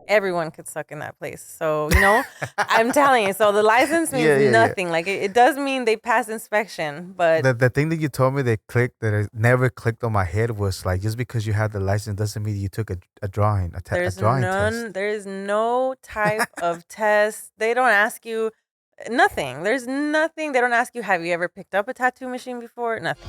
everyone could suck in that place. So, I'm telling you. So the license means nothing. Like it does mean they pass inspection, but The thing that you told me that clicked, that it never clicked on my head was like, just because you had the license doesn't mean you took a drawing test. there is no type of test. They don't ask you nothing. There's nothing. They don't ask you, have you ever picked up a tattoo machine before? Nothing.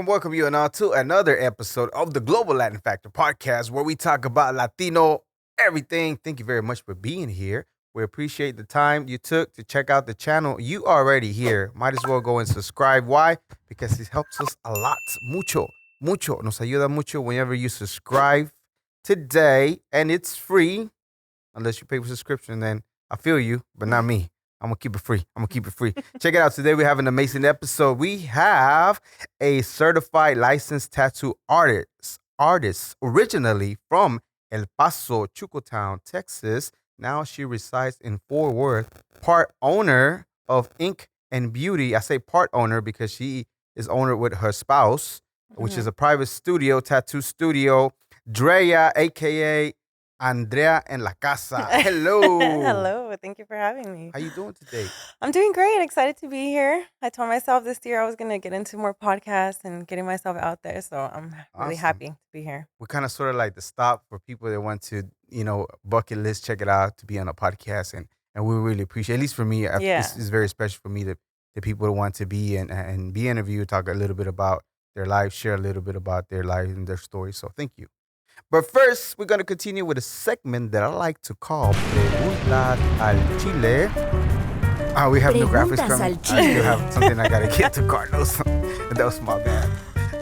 Welcome you and all to another episode of the Global Latin Factor podcast, where we talk about Latino everything. Thank you very much for being here. We appreciate the time you took to check out the channel. You already here. Might as well go and subscribe. Why? Because it helps us a lot. Mucho. Nos ayuda mucho whenever you subscribe today. And it's free. Unless you pay for subscription, then I feel you, but not me. I'm going to keep it free. Check it out. Today we have an amazing episode. We have a certified licensed tattoo artist originally from El Paso, Chuco Town, Texas. Now she resides in Fort Worth, part owner of Ink and Beauty. I say part owner because she is owner with her spouse, which is a private tattoo studio. Drea, a.k.a. Andrea en la casa. Hello. Hello. Thank you for having me. How you doing today? I'm doing great. Excited to be here. I told myself this year I was going to get into more podcasts and getting myself out there. So I'm really happy to be here. We're kind of sort of like the stop for people that want to, bucket list, check it out, to be on a podcast. And we really appreciate, at least for me, it's very special for me that the people that want to be and be interviewed, talk a little bit about their life, share a little bit about their life and their story. So thank you. But first, we're going to continue with a segment that I like to call Preguntas al Chile. We have new graphics coming. I still have something I got to get to Carlos. That was my bad.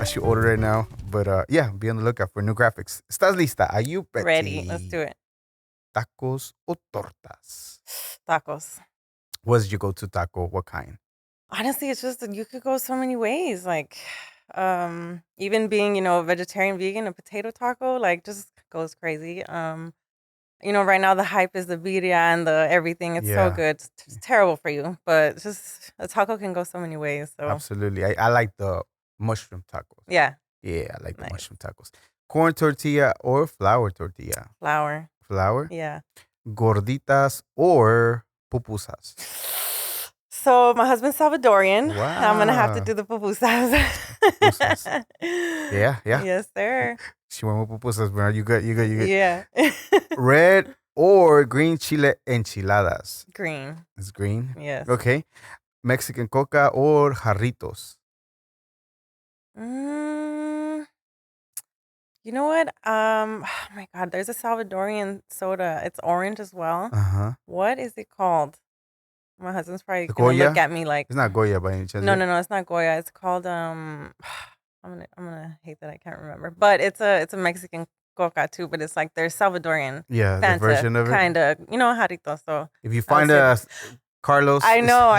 I should order it now. But be on the lookout for new graphics. ¿Estás lista? Are you ready? Ready. Let's do it. Tacos o tortas? Tacos. What's your go-to taco? What kind? Honestly, it's just that you could go so many ways. Like... even being, vegetarian, vegan, a potato taco, like, just goes crazy. Right now the hype is the birria and the everything. It's so good. It's terrible for you, but just a taco can go so many ways. So absolutely. I like the mushroom tacos. Yeah. Yeah, I like the mushroom tacos. Corn tortilla or flour tortilla? Flour. Flour? Yeah. Gorditas or pupusas? So my husband's Salvadorian. Wow. I'm gonna have to do the pupusas. Pupusas. Yeah. Yes, sir. She went with pupusas, bro. You good. Yeah. Red or green chile enchiladas? Green. It's green? Yes. Okay. Mexican coca or jarritos? You know what? Oh my God, there's a Salvadorian soda. It's orange as well. Uh-huh. What is it called? My husband's probably gonna look at me like it's not Goya by any chance. No, it's not Goya. It's called I'm gonna hate that I can't remember. But it's a Mexican coca too, but it's like their Salvadorian. Yeah, Fanta, the version of it. Kinda, jarrito. So if you find a Carlos, I know.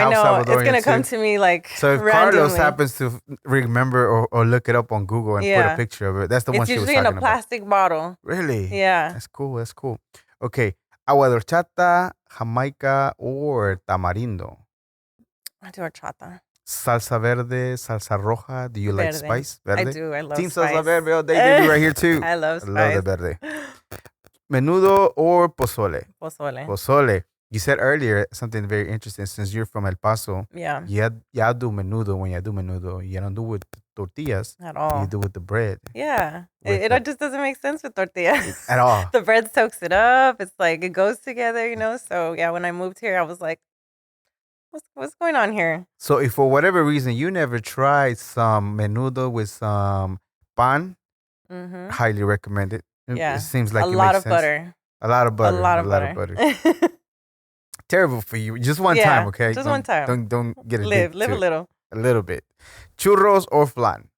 It's gonna come to me like so if randomly. Carlos happens to remember or look it up on Google and put a picture of it, that's the one she was talking about. It's usually in a plastic bottle. Really? Yeah. That's cool. Okay. Agua de horchata, Jamaica, or tamarindo? I do horchata. Salsa verde, salsa roja. Do you like spice? Verde? I do. I love Team spice. Salsa verde all day, baby, right here too. I love spice. I love the verde. Menudo or pozole? Pozole. You said earlier something very interesting. Since you're from El Paso, yeah, you do menudo. When you do menudo, you don't do with tortillas at all. You do with the bread. Yeah, it just doesn't make sense with tortillas at all. The bread soaks it up. It's like it goes together, So yeah, when I moved here, I was like, what's going on here? So if for whatever reason you never tried some menudo with some pan, highly recommend it. Yeah, it seems like a lot of butter. A lot of butter. Terrible for you. Just one time, okay? Just one time. Don't get live a little. A little bit. Churros or flan?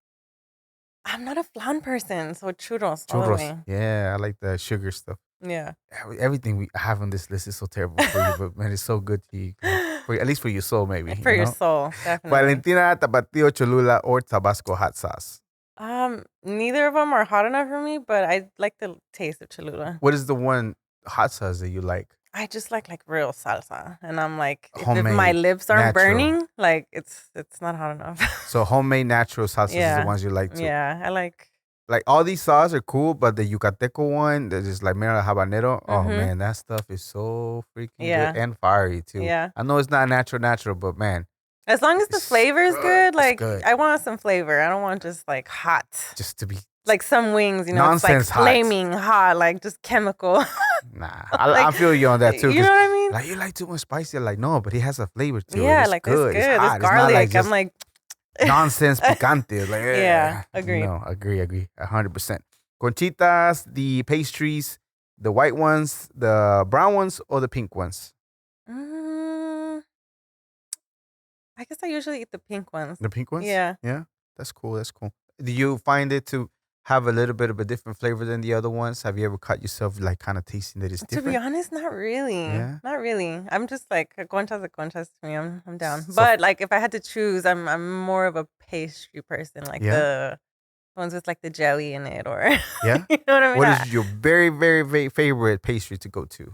I'm not a flan person, so churros. Churros. Yeah, I like the sugar stuff. Yeah. Everything we have on this list is so terrible for you, but man, it's so good to you. At least for your soul, maybe. For your soul, definitely. Valentina, Tapatio, Cholula, or Tabasco hot sauce? Neither of them are hot enough for me, but I like the taste of Cholula. What is the one hot sauce that you like? I just like real salsa, and I'm like, if my Homemade, lips aren't natural. burning, like it's not hot enough. So homemade natural sauces is the Yeah, ones you like too. yeah, I like. Like all these sauces are cool, but the Yucateco one that is like mera habanero. Oh Mhm. man, that stuff is so freaking good Yeah, and fiery too. yeah. I know it's not natural, but man, As long as the it's flavor is good. good, It's like good. I want some flavor. I don't want just like hot. Just to be Like some wings, it's like nonsense hot. flaming hot, like just chemical. Nah, Like, I feel you on that too. you Cause know what I mean? like you like too much spicy. I'm like no, but it has a flavor to it. Yeah, It's like it's good. It's good. It's hot. It's not like garlic. I'm just like, nonsense picante. Like yeah, agreed. no, agree, 100%. Conchitas, the pastries, the white ones, the brown ones, or the pink ones. Mm, I guess I usually eat the pink ones. The pink ones? Yeah. Yeah. That's cool. That's cool. Do you find it to have a little bit of a different flavor than the other ones? Have you ever caught yourself like kind of tasting that it's To be different? honest, not really. Yeah. Not really. I'm just like conchas are conchas to me. I'm down. So But like if I had to choose, I'm more of a pastry person, like yeah. the ones with like the jelly in it or Yeah. you know what I mean? What is your very, very, very favorite pastry to go to?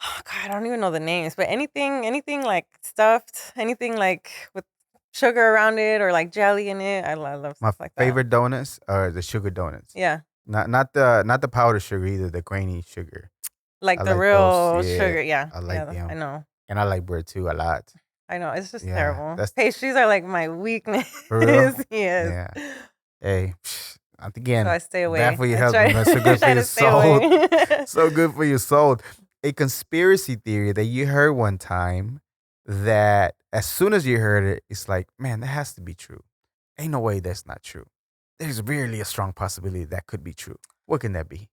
Oh God, I don't even know the names, but anything like stuffed, anything like with sugar around it or like jelly in it. I love My stuff like that. favorite donuts are the sugar donuts. Yeah. Not the powdered sugar either, the grainy sugar. Like I the like those. real Yeah. sugar. Yeah. I like Yeah, I them. know. And I like bread too a lot. I know. It's just Yeah. terrible. That's Pastries are like my weakness. for real. Yes. Yeah. Hey, So again, I stay bad away. for your I health, try, but so good for try your to stay soul. away. So good for your soul. A conspiracy theory that you heard one time that as soon as you heard it, it's like, man, that has to be true. Ain't no way that's not true. There's really a strong possibility that could be true. What can that be?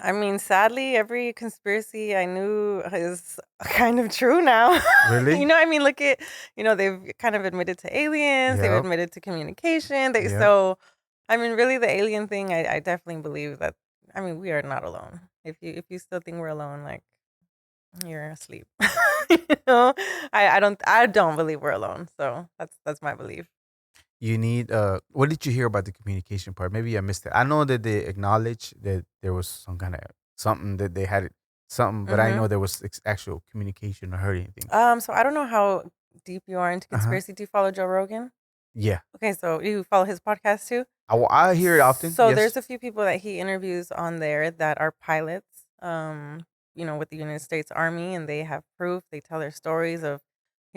I mean, sadly, every conspiracy I knew is kind of true now. Really? I mean, look at, they've kind of admitted to aliens, they've Yep. admitted to communication. Yep. So, I mean, really, the alien thing, I definitely believe that. I mean, we are not alone. If you still think we're alone, like you're asleep. you know, I don't believe we're alone. So that's my belief. You need what did you hear about the communication part? Maybe I missed it. I know that they acknowledged that there was some kind of something that they had something, but I hmm know there was actual communication or heard anything. So I don't know how deep you are into Uh-huh. conspiracy. Do you follow Joe Rogan? Yeah. Okay, so you follow his podcast too? I hear it often. So Yes. there's a few people that he interviews on there that are pilots, with the United States Army, and they have proof. They tell their stories of,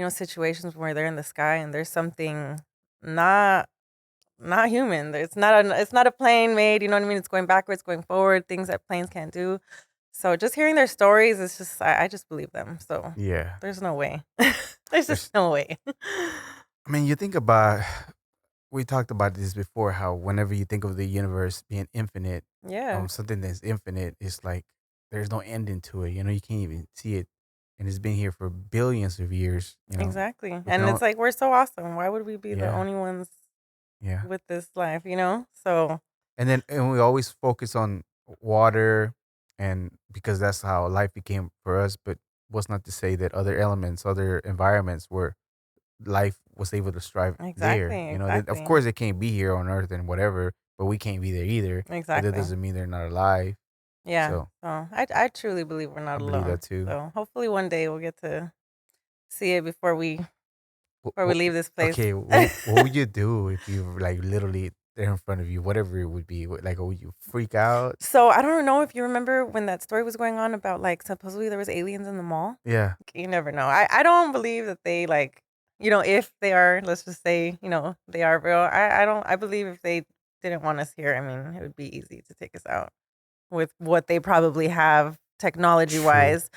situations where they're in the sky and there's something not not human. It's not a plane made. You know what I mean? It's going backwards, going forward, things that planes can't do. So just hearing their stories, it's just I just believe them. So Yeah. there's no way. There's There's, just no way. I mean, you think about we talked about this before how whenever you think of the universe being infinite, Yeah. something that's infinite is like there's no ending to it. You can't even see it, and it's been here for billions of years. Exactly. with And no it's like we're so awesome. Why would we be the yeah, only ones yeah. with this life? So And we always focus on water, and because that's how life became for us. But what's not to say that other elements, other environments where life was able to strive there. exactly, That, of exactly. course, they can't be here on Earth and whatever, but we can't be there either. But that Exactly. doesn't mean they're not alive. Yeah. So So I truly believe we're I not believe that alone. too. So hopefully one day we'll get to see it before we Wh- before we wh- leave this place. okay, what would you do if you were, like literally there in front of you, whatever it would be? Like, would you freak out? So I don't know if you remember when that story was going on about like supposedly there was aliens in the mall. Yeah, You never know. I don't believe that they like, if they are, let's just say, they are real. I believe if they didn't want us here, I mean, it would be easy to take us out with what they probably have technology true. wise.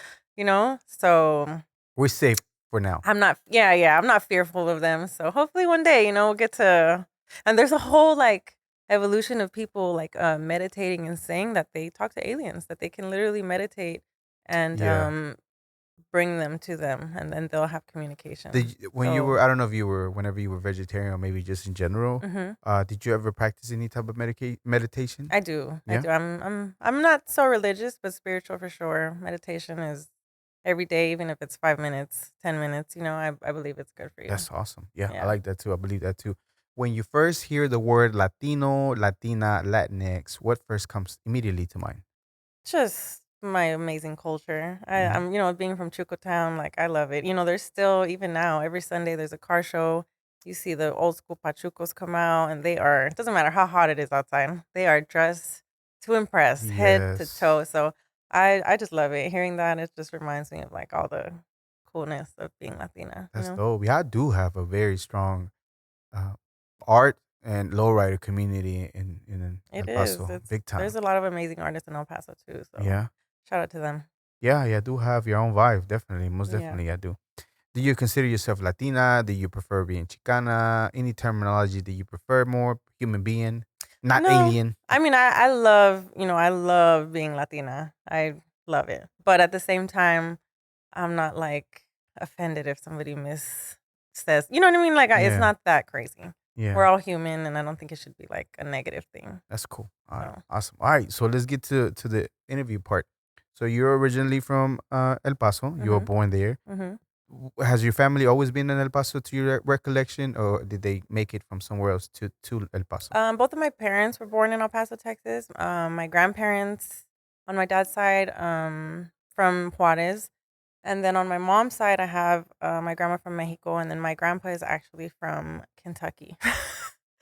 So We're safe for now. I'm not, yeah, I'm not fearful of them. So hopefully one day, we'll get to, and there's a whole like evolution of people like meditating and saying that they talk to aliens, that they can literally meditate and Yeah. bring them to them, and then they'll have communication. When you So, were, I don't know if you were, whenever you were vegetarian or maybe just in general, mhm, did you ever practice any type of meditation? I do, I Yeah. do. I'm not so religious, but spiritual for sure. Meditation is every day, even if it's 5 minutes, 10 minutes. I believe it's good for you. That's awesome. Yeah, I Yeah. like that too. I believe that too. When you first hear the word Latino, Latina, Latinx, what first comes immediately to mind? Just my amazing culture. Hmm. I'm, being from Chuco Town, like I love it. There's still even now every Sunday there's a car show. You see the old school pachucos come out, and they are. It doesn't matter how hot it is outside. They are dressed to impress, head to Yes, toe. So I just love it. Hearing that, it just reminds me of like all the coolness of being Latina. that's dope. Yeah, I do have a very strong uh, art and lowrider community in It El is. Paso, It's big There's time. a lot of amazing artists in El Paso too. So Yeah, shout out to them. yeah, yeah. I do have your own vibe, definitely, most Yeah. definitely. I do. Do you consider yourself Latina? Do you prefer being Chicana? Any terminology that you prefer more? Human being, not No, alien. I mean, I love being Latina. I love it. But at the same time, I'm not like offended if somebody miss says, you know what I mean? Like, it's Yeah, not that crazy. We're yeah. all human, and I don't think it should be like a negative thing. That's cool. All right, So, awesome. All right, so let's get to the interview part. So you're originally from El Paso. You were mm-hmm, born there. mm-hmm. Has your family always been in El Paso to your recollection, or did they make it from somewhere else to El Paso? Both of my parents were born in El Paso, Texas. My grandparents on my dad's side, from Juarez. And then on my mom's side, I have my grandma from Mexico, and then my grandpa is actually from Kentucky.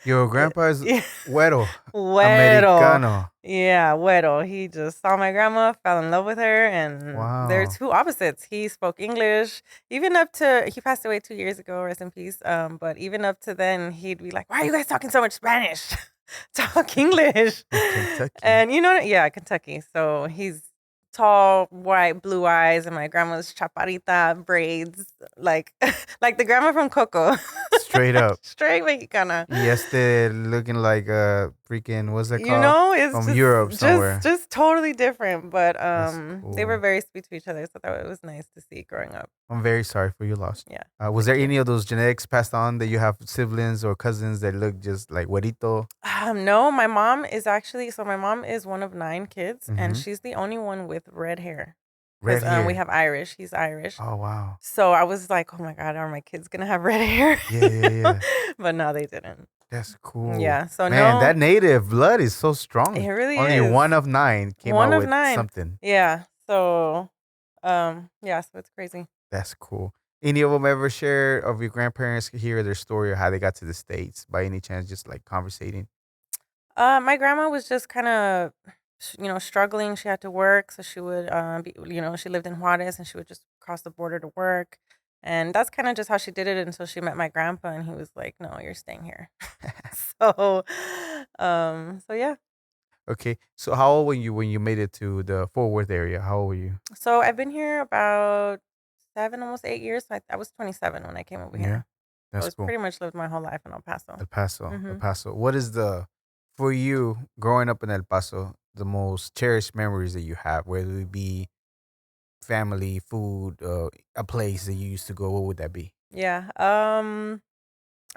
Your Yeah, grandpa is yeah. güero, Güero. americano. Yeah, güero. He just saw my grandma, fell in love with her, and they're Wow. two opposites. He spoke English, even up to he passed away 2 years ago, rest in peace. But even up to then, he'd be like, "Why are you guys talking so much Spanish? Talk English." In Kentucky. And yeah, Kentucky. So he's tall, white, blue eyes, and my grandma's chaparrita braids, like like the grandma from Coco, Straight up. straight Mexicana. Yes, they're looking like a freaking, what's that You called? know, it's From just Europe just somewhere. just totally different, but That's they were cool. very sweet to each other, so that it was nice to see growing up. I'm very sorry for your loss. Yeah, Was thank there you. any of those genetics passed on that you have siblings or cousins that look just like Juanito? No, my mom is actually so my mom is one of 9 kids, and Mm-hmm. she's the only one with red hair because Red we hair. have Irish. He's Irish. Oh wow. So I was like, "Oh my god, are my kids gonna have red hair?" Yeah, yeah, yeah. But no, they didn't. That's cool. Yeah, so Man, no, that native blood is so it strong. really Only is one of nine came one out of with 9. something. Yeah, so yeah, so it's crazy. That's cool. Any of them ever share of your grandparents hear their story or how they got to the States by any chance, just like conversating? My grandma was just kind of, struggling. She had to work, so she would, she lived in Juarez, and she would just cross the border to work, and that's kind of just how she did it until she met my grandpa, and he was like, "No, you're staying here." So, so yeah. Okay. So how old were you when you made it to the Fort Worth area? How old were you? So I've been here about 7, almost 8 years. I was 27 when I came over Yeah. here. So That's it's cool. pretty much lived my whole life in El Paso. El Paso. El Hmm. Paso. What is the for you growing up in El Paso, the most cherished memories that you have, whether it be family, food, a place that you used to go, what would that be? Yeah.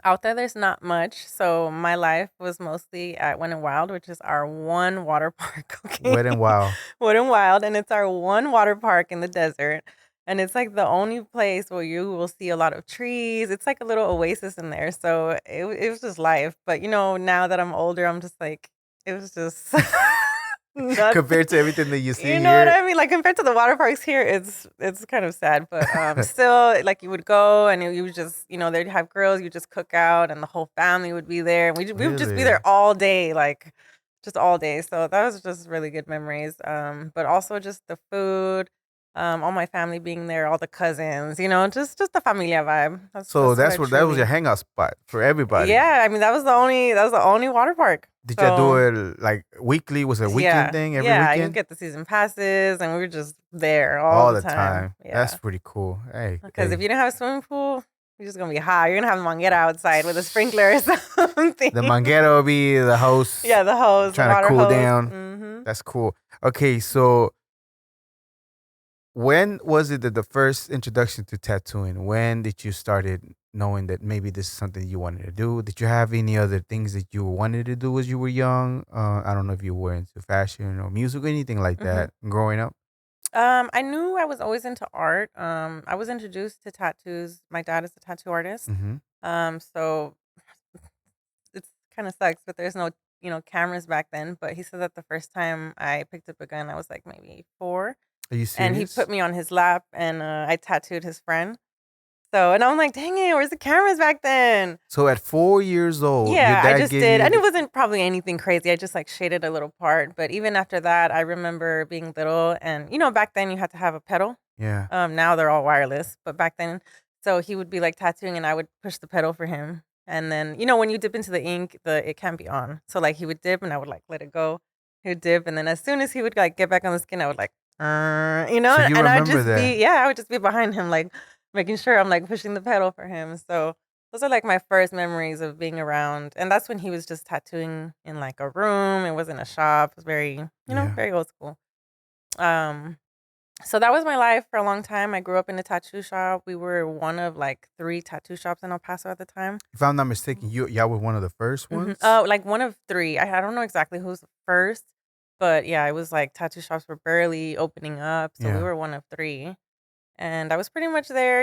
Out there's not much. So my life was mostly at Wet and Wild, which is our one water park. Okay. Wet and Wild. Wet and Wild. And it's our one water park in the desert. And it's like the only place where you will see a lot of trees. It's like a little oasis in there. So it was just life. But now that I'm older, I'm just like, it was just nothing. Compared to everything that you see You know what here. I mean? Like compared to the water parks here, it's kind of sad, but still, like you would go and you would just, they'd have grills, you just cook out, and the whole family would be there, and we would just be Really? there all day, like just all day. So that was just really good memories. But also just the food, all my family being there, all the cousins, just the familia vibe. So That's what that's I where that was your truly. hangout spot for everybody. Yeah, I mean that was the only water park. Did y'all do So it like weekly? Was it a weekend yeah, thing every yeah, you weekend? get the season passes, and we were just there all All the the time. time. That's Yeah, pretty cool. Hey, because if hey. you didn't have a swimming pool, you're just gonna be hot. You're gonna have a manguera outside with a sprinkler or something. The Manguero will be the host Yeah, the hose, the trying to water cool hose. down. That's cool. Okay, so when was it that the first introduction to tattooing? When did you started knowing that maybe this is something you wanted to do? Did you have any other things that you wanted to do as you were young? I don't know if you were into fashion or music or anything like Hmm. that growing up. I knew I was always into art. I was introduced to tattoos. My dad is a tattoo artist. Mm-hmm. So kind of sucks, but there's no, cameras back then. But he said that the first time I picked up a gun, I was like maybe 4, Are you and he put serious? me on his lap, and I tattooed his friend. So, and I'm like, dang it, where's the cameras back then? So at 4 years old, your Yeah, I dad just gave did, you and it the, wasn't probably anything crazy. I just like shaded a little part. But even after that, I remember being little, and back then you had to have a pedal. yeah. Now they're all wireless, but back then, so he would be like tattooing, and I would push the pedal for him. And then when you dip into the ink, it can't be on. So like he would dip, and I would like let it go. He would dip, and then as soon as he would like get back on the skin, I would like, So you and I would remember just that? be I would just be behind him, like making sure I'm like pushing the pedal for him. So those are like my first memories of being around, and that's when he was just tattooing in like a room. It wasn't a shop. It was very, Yeah. very old school. Um, so that was my life for a long time. I grew up in a tattoo shop. We were one of like 3 tattoo shops in El Paso at the time. If I'm not mistaken, y'all were one of the first ones. Oh, like one of 3. I don't know exactly who's first, but yeah, it was like tattoo shops were barely opening up, so we Yeah. were one of 3. And I was pretty much there,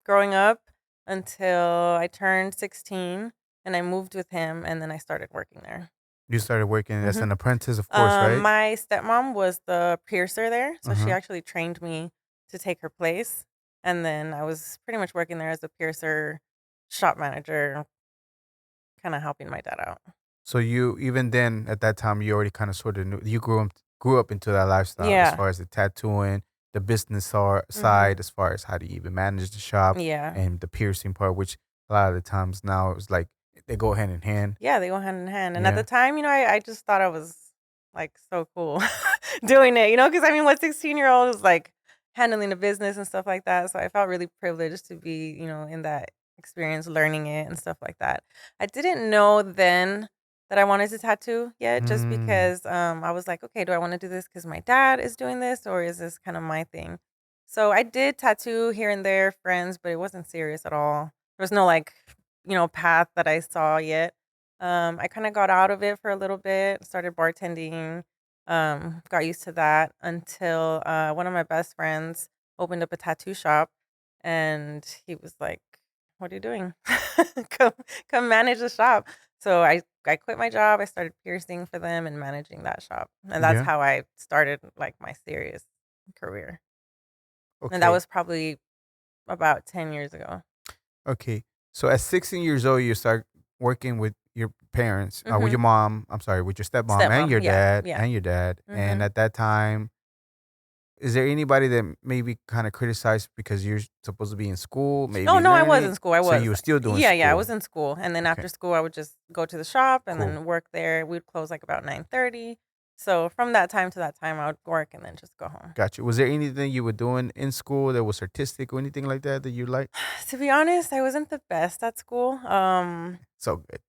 growing up until I turned 16, and I moved with him, and then I started working there. You started working as Mhm. an apprentice, of course, right? My stepmom was the piercer there, so she Uh-huh. actually trained me to take her place, and then I was pretty much working there as a piercer, shop manager, kinda helping my dad out. So you even then at that time you already kind of sort of knew you grew up into that lifestyle as Yeah. far as the tattooing, the business Mhm. side, as far as how to even manage the shop Yeah. and the piercing part, which a lot of the times now it's like they go hand in hand. Yeah, they go hand in hand, and at the Yeah. time, I just thought I was, like, so cool doing it, because I mean, what 16-year-old is, like, handling a business and stuff like that, so I felt really privileged to be, in that experience, learning it and stuff like that. I didn't know then that I wanted to tattoo yet, just Mm. because, I was like, "Okay, do I wanna do this because my dad is doing this, or is this kinda my thing?" So I did tattoo here and there, friends, but it wasn't serious at all. There was no, like, path that I saw yet. I kinda got out of it for a little bit, started bartending, got used to that until, one of my best friends opened up a tattoo shop, and he was like, "What are you doing? Come come manage the shop." So I quit my job, I started piercing for them and managing that shop, and that's Yeah. how I started, like, my serious career, and that Okay. was probably about 10 years ago. Okay. So at 16 years old, you start working with your parents, with your Mhm. mom. I'm sorry, with your stepmom and Stepmom, your yeah, dad yeah. and your dad. And Mhm. at that time, is there anybody that maybe kind of criticized because you're supposed to be in school, Oh, maybe no, I was learning? in school, I So you was. were still doing Yeah, I school. was in school, and then Okay, after school, I would just go to the shop and cool. then work there. We'd close, like, about 9:30. So, from that time to that time, I would work and then just go home. Gotcha. Was there anything you were doing in school that was artistic or anything like that that you like? To be honest, I wasn't the best at school. So good.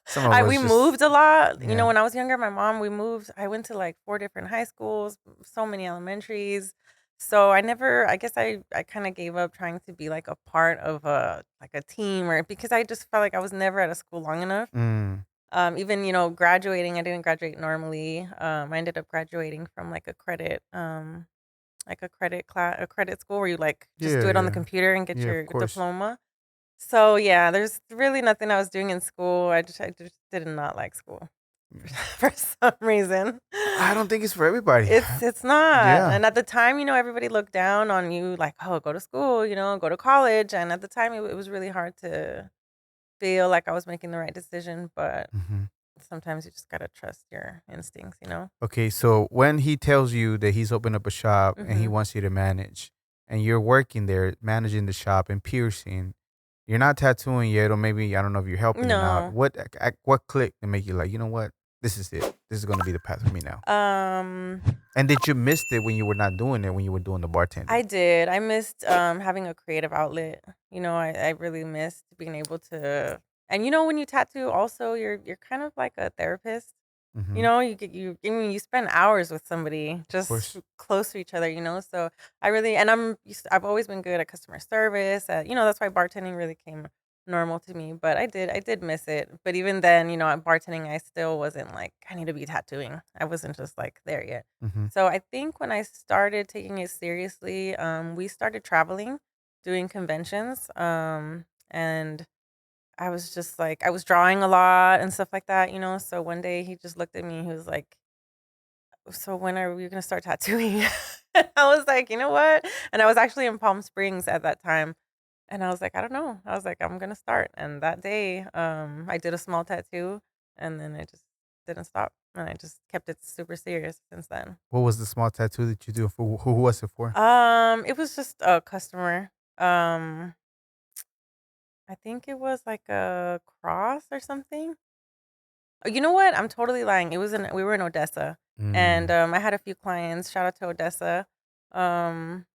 Some of I us we just, moved a lot. yeah. When I was younger, my mom, we moved. I went to like 4 different high schools, so many elementaries. So I never I guess I kind of gave up trying to be like a part of a team, or because I just felt like I was never at a school long enough. Mm, Even, graduating, I didn't graduate normally. I ended up graduating from like a credit class, a credit school where you like just yeah, do it on the yeah. computer and get Yeah, of your course. diploma. So, yeah, there's really nothing I was doing in school. I just did not like school Mm. for some reason. I don't think it's for everybody. It's not. Yeah. And at the time, everybody looked down on you like, "Oh, go to school, go to college." And at the time, it was really hard to feel like I was making the right decision, but Hmm. sometimes you just gotta trust your instincts. Okay, so when he tells you that he's opened up a shop and he Mhm. wants you to manage, and you're working there, managing the shop and piercing, you're not tattooing yet, or maybe I don't know if you're helping him out. No. What clicked to make you like, you know what, this is it. This is going to be the path for me now. Um And did you miss it when you were not doing it when you were doing the I bartending? did. I missed having a creative outlet. I really missed being able to, and when you tattoo also you're kind of like a therapist. Mm-hmm. I mean you spend hours with somebody Of just course. close to each other. So I really, and I've always been good at customer service. That's why bartending really came normal to me, but I did miss it. But even then, at bartending I still wasn't like I need to be tattooing. I wasn't just like there yet. Mm-hmm. So I think when I started taking it seriously, we started traveling, doing conventions, and I was just like, I was drawing a lot and stuff like that, So one day he just looked at me. He was like, "So when are we gonna start tattooing?" And I was like, "You know what?" And I was actually in Palm Springs at that time, and I was like, "I don't know." I was like, "I'm gonna start." And that day, I did a small tattoo, and then I just didn't stop, and I just kept it super serious since then. What was the small tattoo that you do for? Who was it for? It was just a customer. Um, I think it was like a cross or something. Oh, you know what? I'm totally lying. We were in Odessa, and Mm. I had a few clients. Shout out to Odessa. Um,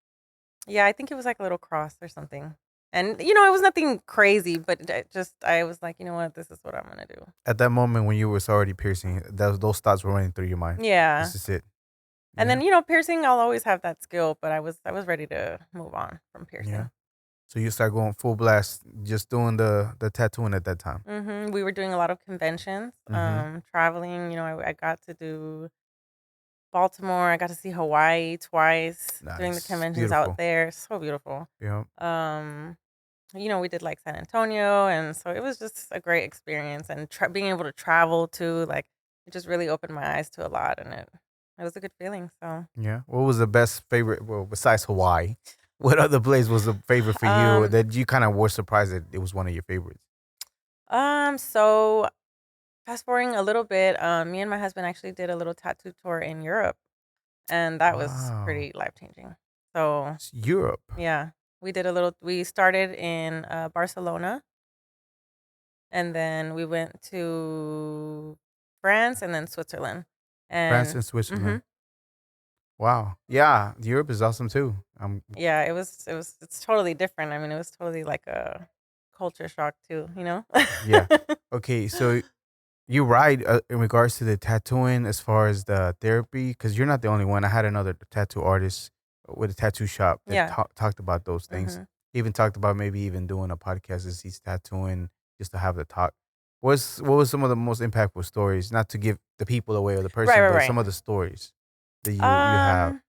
yeah, I think it was like a little cross or something. And it was nothing crazy, but I was like, you know what, this is what I'm gonna do. At that moment when you was already piercing, those thoughts were running through your mind. Yeah, This is it. and Yeah. then piercing, I'll always have that skill, but I was ready to move on from Yeah. piercing. So you start going full blast, just doing the tattooing at that time. We were doing a lot of conventions, Mm-hmm. traveling. I got to do Baltimore. I got to see Hawaii twice doing the Nice. conventions out Beautiful. there. So beautiful. Yeah. Um, we did like San Antonio, and so it was just a great experience. And being able to travel too, like it just really opened my eyes to a lot, and it was a good feeling. So, Yeah. What was the best favorite? Well, besides Hawaii, what other place was a favorite for you um, that you kind of were surprised that it was one of your favorites? so fast forwarding a little bit, me and my husband actually did a little tattoo tour in Europe, and that was Wow. pretty life changing. So It's Europe. yeah, we started in Barcelona, and then we went to France and then Switzerland. France And and mhm, Switzerland. Wow. Yeah. Europe is awesome too. yeah, it's totally different. I mean, it was totally like a culture shock too, you know? Yeah. Okay. So you're right in regards to the tattooing as far as the therapy, because you're not the only one. I had another tattoo artist with a tattoo shop that Yeah. talked about those things. Mhm. He even talked about maybe even doing a podcast as he's tattooing just to have the talk. What was some of the most impactful stories? Not to give the people away or the Right, person, right, but right. some of the stories that you have. Um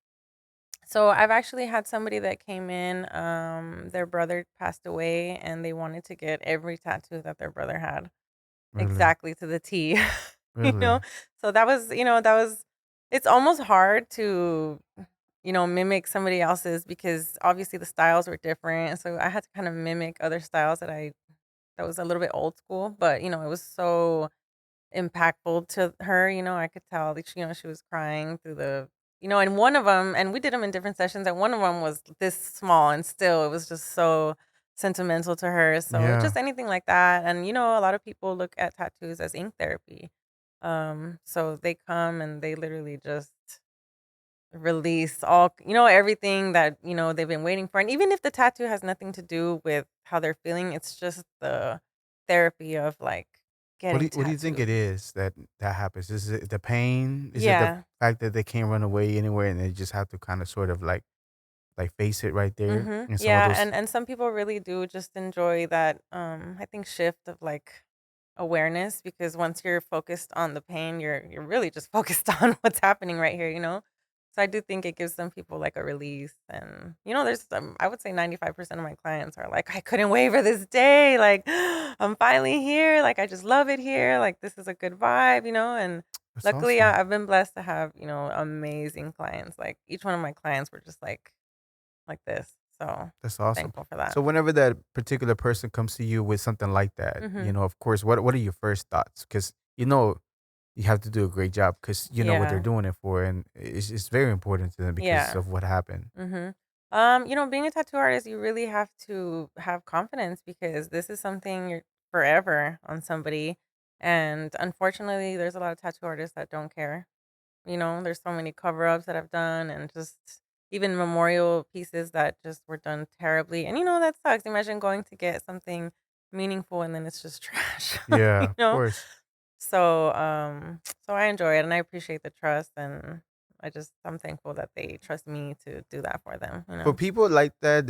so I've actually had somebody that came in, their brother passed away and they wanted to get every tattoo that their brother had. Really, Exactly to the T. you really. know? So that was it's almost hard to mimic somebody else's because obviously the styles were different. So I had to kind of mimic other styles that was a little bit old school, but it was so impactful to her. I could tell that she was crying through and one of them, and we did them in different sessions, and one of them was this small, and still it was just so sentimental to her. So Yeah. just anything like that, and a lot of people look at tattoos as ink therapy. So they come and they literally just release all everything that they've been waiting for, and even if the tattoo has nothing to do with how they're feeling, it's just the therapy of like getting What do you think it tattooed. is that happens? Is it the pain? Is it the Yeah. fact that they can't run away anywhere and they just have to kind of sort of like face it right there? And some of Yeah, those and some people really do just enjoy that I think shift of like awareness, because once you're focused on the pain, you're really just focused on what's happening right here. So I do think it gives some people like a release, and there's I would say 95% of my clients are like, I couldn't wait for this day, like I'm finally here, like I just love it here, like this is a good vibe. And that's luckily awesome. I've been blessed to have amazing clients. Like each one of my clients were just like this. So That's awesome. thankful for that. So whenever that particular person comes to you with something like that, Mhm. of course, what are your first thoughts? Because you have to do a great job because you know what they're Yeah. doing it for, and it's very important to them because Yeah. of what happened. Mhm. Being a tattoo artist, you really have to have confidence because this is something you're forever on somebody. And unfortunately, there's a lot of tattoo artists that don't care. There's so many cover-ups that I've done, and just even memorial pieces that just were done terribly. And that sucks. Imagine going to get something meaningful and then it's just trash. you Yeah, of know? course. So, so I enjoy it and I appreciate the trust, and I'm thankful that they trust me to do that for For them. people like that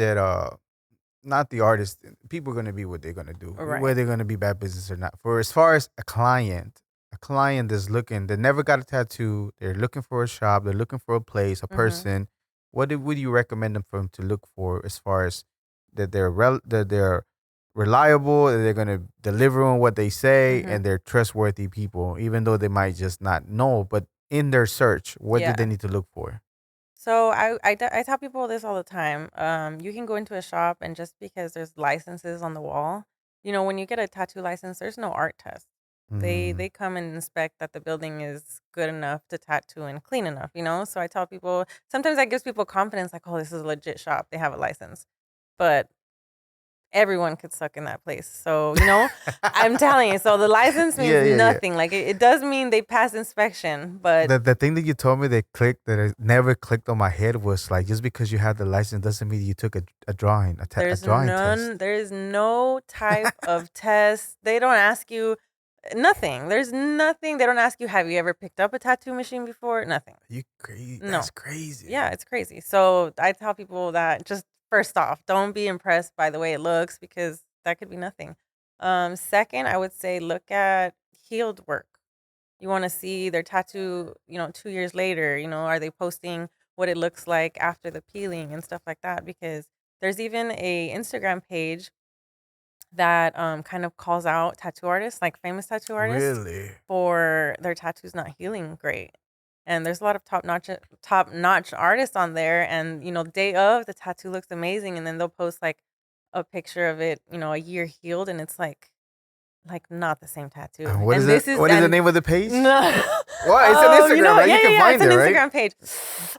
not the artist. People are gonna be what they're gonna do, Right. whether they're gonna be bad business or not. For as far as a client that's looking, they never got a tattoo. They're looking for a shop. They're looking for a place, a Mhm. person. Would you recommend them for them to look for as far as that they're reliable, they're gonna deliver on what they say, Hmm. and they're trustworthy people, even though they might just not know. But in their search, what do they Yeah. need to look for? So I tell people this all the time. You can go into a shop and just because there's licenses on the wall, when you get a tattoo license, there's no art test. They Mm. they come and inspect that the building is good enough to tattoo and clean enough. So I tell people sometimes that gives people confidence, like, oh, this is a legit shop. They have a license. But everyone could suck in that place. So, I'm telling you, so the license means Yeah, yeah, yeah. nothing. Like it does mean they pass inspection, but The thing that you told me that clicked that it never clicked on my head was like just because you had the license doesn't mean you took a drawing a drawing test. there is no type of test. They don't ask you nothing. There's nothing. They don't ask you, have you ever picked up a tattoo machine before? Nothing. You crazy? That's No. crazy. Yeah, it's crazy. So I tell people that just first off, don't be impressed by the way it looks because that could be nothing. Second, I would say look at healed work. You want to see their tattoo, 2 years later. Are they posting what it looks like after the peeling and stuff like that? Because there's even a Instagram page that kind of calls out tattoo artists, like famous tattoo artists, Really? for their tattoos not healing great. And there's a lot of top notch artists on there, and day of the tattoo looks amazing, and then they'll post like a picture of it, a year healed, and it's like not the same tattoo. What is And it? this is What is the and name of the page? no, Well, it's an Instagram, right? You yeah, can yeah, it's find an it, right? Instagram page.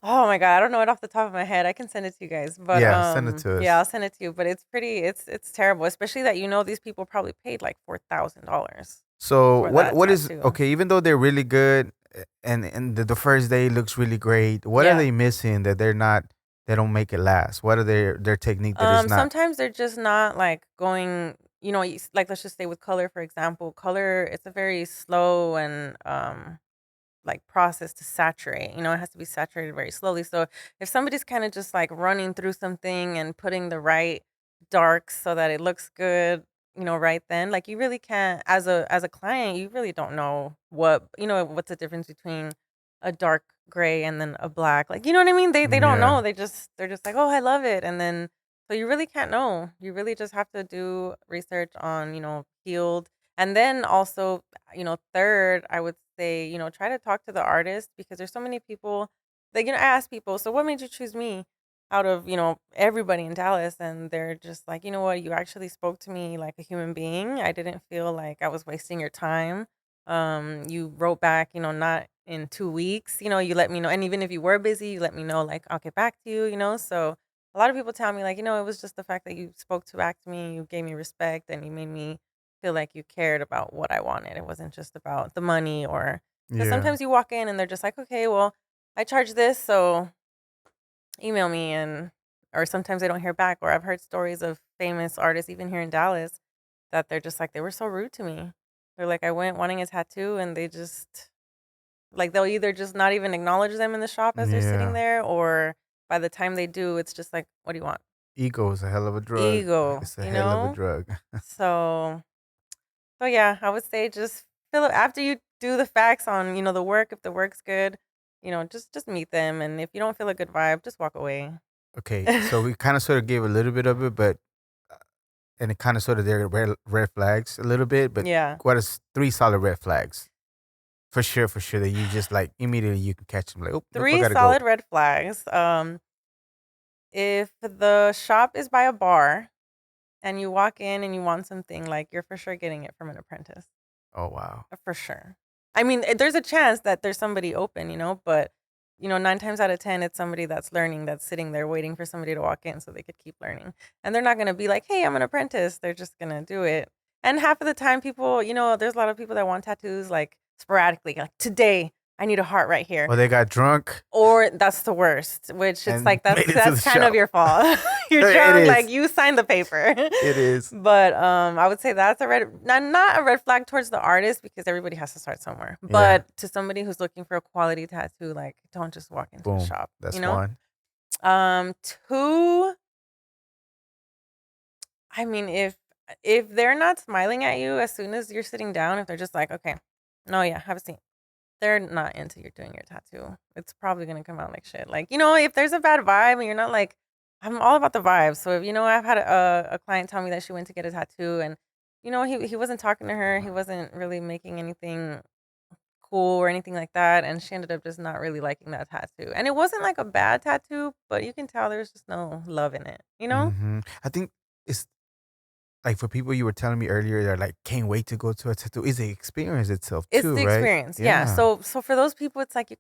Oh my god, I don't know it off the top of my head. I can send it to you guys, but Yeah, send it to yeah, us. I'll send it to you. But it's pretty, it's terrible, especially that these people probably paid like $4,000 So for that what is tattoo. okay? Even though they're really good, and the first day looks really great, what are Yeah. they missing that they don't make it last? What are their technique that is not? Sometimes they're just not like going, like let's just say with color, for example. Color, it's a very slow and like process to saturate. It has to be saturated very slowly. So if somebody's kind of just like running through something and putting the right darks so that it looks good, right then, like you really can't as a client, you really don't know what's the difference between a dark gray and then a black. Like, you know what I mean? They don't Yeah, know. They're just like, "Oh, I love it." And then so you really can't know. You really just have to do research on, field. And then also, third, I would say, try to talk to the artist because there's so many people that, I ask people, so what made you choose me out of, everybody in Dallas? And they're just like, you know what, you actually spoke to me like a human being. I didn't feel like I was wasting your time. You wrote back, not in 2 weeks, you let me know. And even if you were busy, you let me know, like, I'll get back to you. So a lot of people tell me, like, it was just the fact that you spoke to back to me, you gave me respect, and you made me feel like you cared about what I wanted. It wasn't just about the money or because yeah, sometimes you walk in and they're just like, okay, well, I charge this, so email me and or sometimes they don't hear back. Or I've heard stories of famous artists, even here in Dallas, that they're just like, they were so rude to me. They're like, I went wanting a tattoo and they just like they'll either just not even acknowledge them in the shop as they're sitting yeah. there, or by the time they do, it's just like, what do you want? Ego is a hell of a drug. Ego, It's a hell of a drug. So yeah, I would say just fill it after you do the facts on, the work. If the work's good, just meet them, and if you don't feel a good vibe, just walk away. Okay, so we kind of sort of gave a little bit of it, but and it kind of sort of their red flags a little bit. But Yeah, what is three solid red flags for sure that you just like immediately you can catch them like, oh, nope, I three gotta go. solid red flags. If the shop is by a bar and you walk in and you want something, like you're for sure getting it from an apprentice. Oh wow. For sure. I mean, there's a chance that there's somebody open, but 9 times out of 10, it's somebody that's learning, that's sitting there waiting for somebody to walk in so they could keep learning. And they're not going to be like, hey, I'm an apprentice. They're just going to do it. And half of the time, people, there's a lot of people that want tattoos like sporadically, like today, I need a heart right here. Or they got drunk Or that's the worst, which it's and like that's made it to the that's kind of shop. your fault. You're It drunk, like is. you signed the paper. It is. But I would say that's a red not a red flag towards the artist because everybody has to start somewhere. Yeah. But to somebody who's looking for a quality tattoo, like don't just walk into a Boom. shop, That's one. Two, I mean if they're not smiling at you as soon as you're sitting down, if they're just like, okay, no, yeah, have a seat. They're not into you doing your tattoo. It's probably gonna come out like shit. Like, if there's a bad vibe and you're not like I'm all about the vibe. So if I've had a client tell me that she went to get a tattoo, and he wasn't talking to her. He wasn't really making anything cool or anything like that, and she ended up just not really liking that tattoo. And it wasn't like a bad tattoo, but you can tell there's just no love in it. I think it's like for people you were telling me earlier that like can't wait to go to a tattoo. Is the experience itself It's too, the right? experience, yeah. Yeah. So for those people, it's like you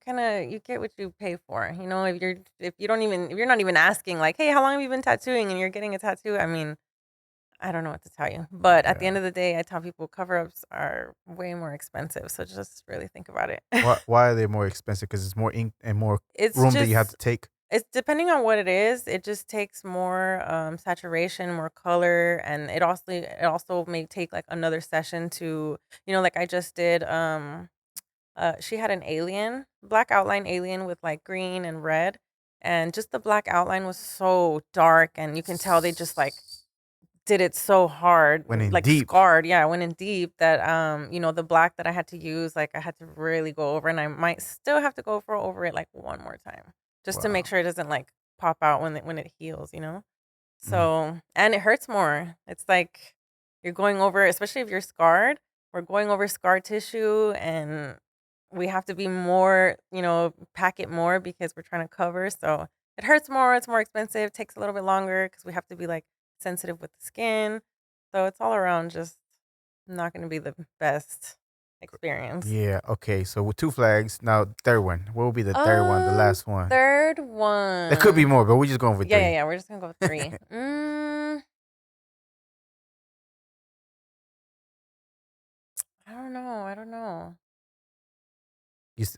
get what you pay for. If you're not even asking like, hey, how long have you been tattooing, and you're getting a tattoo. I mean, I don't know what to tell you. But at the Yeah. end of the day, I tell people cover ups are way more expensive. So just really think about it. Why are they more expensive? Because it's more ink and more It's room that you have just to take. it's depending on what it is. It just takes more saturation, more color, and it also may take like another session to like I just did. She had an alien, black outline alien with like green and red, and just the black outline was so dark, and you can tell they just like did it so hard, When in like deep. scarred. Yeah, I went in deep that the black that I had to use, like I had to really go over, and I might still have to go over it like one more time just to make Wow. sure it doesn't like pop out when it heals. Mm. So, and it hurts more. It's like you're going over, especially if you're scarred, we're going over scar tissue, and we have to be more, pack it more because we're trying to cover. So it hurts more. It's more expensive, takes a little bit longer because we have to be like sensitive with the skin. So it's all around just not going to be the best experience. Yeah. Okay. So with two flags. Now third one. What will be the third one? The Um, last one. third There could be one. more, but we're just going with Yeah, yeah, three. yeah. We're just gonna go with three. I don't know. I don't know.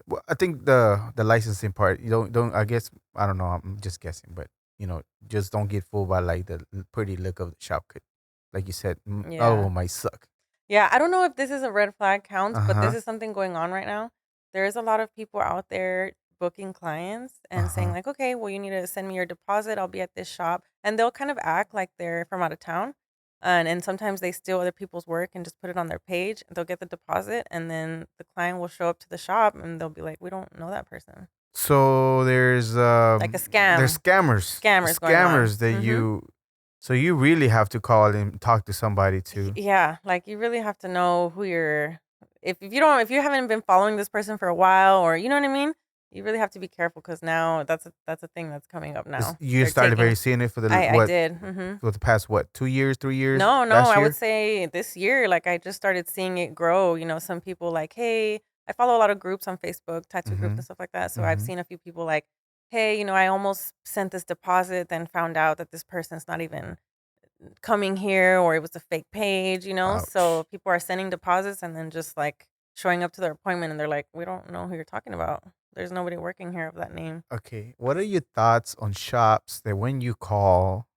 Well, I think the licensing part. You don't. I guess I don't know. I'm just guessing, but just don't get fooled by like the pretty look of the shop. Could, like you said, all of Yeah. them might suck. Yeah, I don't know if this is a red flag counts, Uh but this huh. is something going on right now. There's a lot of people out there booking clients Uh and saying huh. like, "Okay, well you need to send me your deposit. I'll be at this shop." And they'll kind of act like they're from out of town. And sometimes they steal other people's work and just put it on their page. They'll get the deposit, and then the client will show up to the shop and they'll be like, "We don't know that person." So Like a there's scam. Scammers going on. scammers that Mhm. you so you really have to call and talk to somebody to. Yeah, like you really have to know who you're if you haven't been following this person for a while, or you know what I mean? You really have to be careful because now that's a thing that's coming up now. You They're started taking very seeing it for the I what did. Mhm. for the past what 2 years, 3 years, No, no, last I would year. say this year, like I just started seeing it grow. Some people like, hey, I follow a lot of groups on Facebook, tattoo groups Mm-hmm. and stuff like that. So I've Mm-hmm. seen a few people like, hey, I almost sent this deposit, then found out that this person's not even coming here, or it was a fake page. So Ouch. people are sending deposits and then just like showing up to their appointment and they're like, we don't know who you're talking about. There's nobody working here of that name. Okay, what are your thoughts on shops that when you call,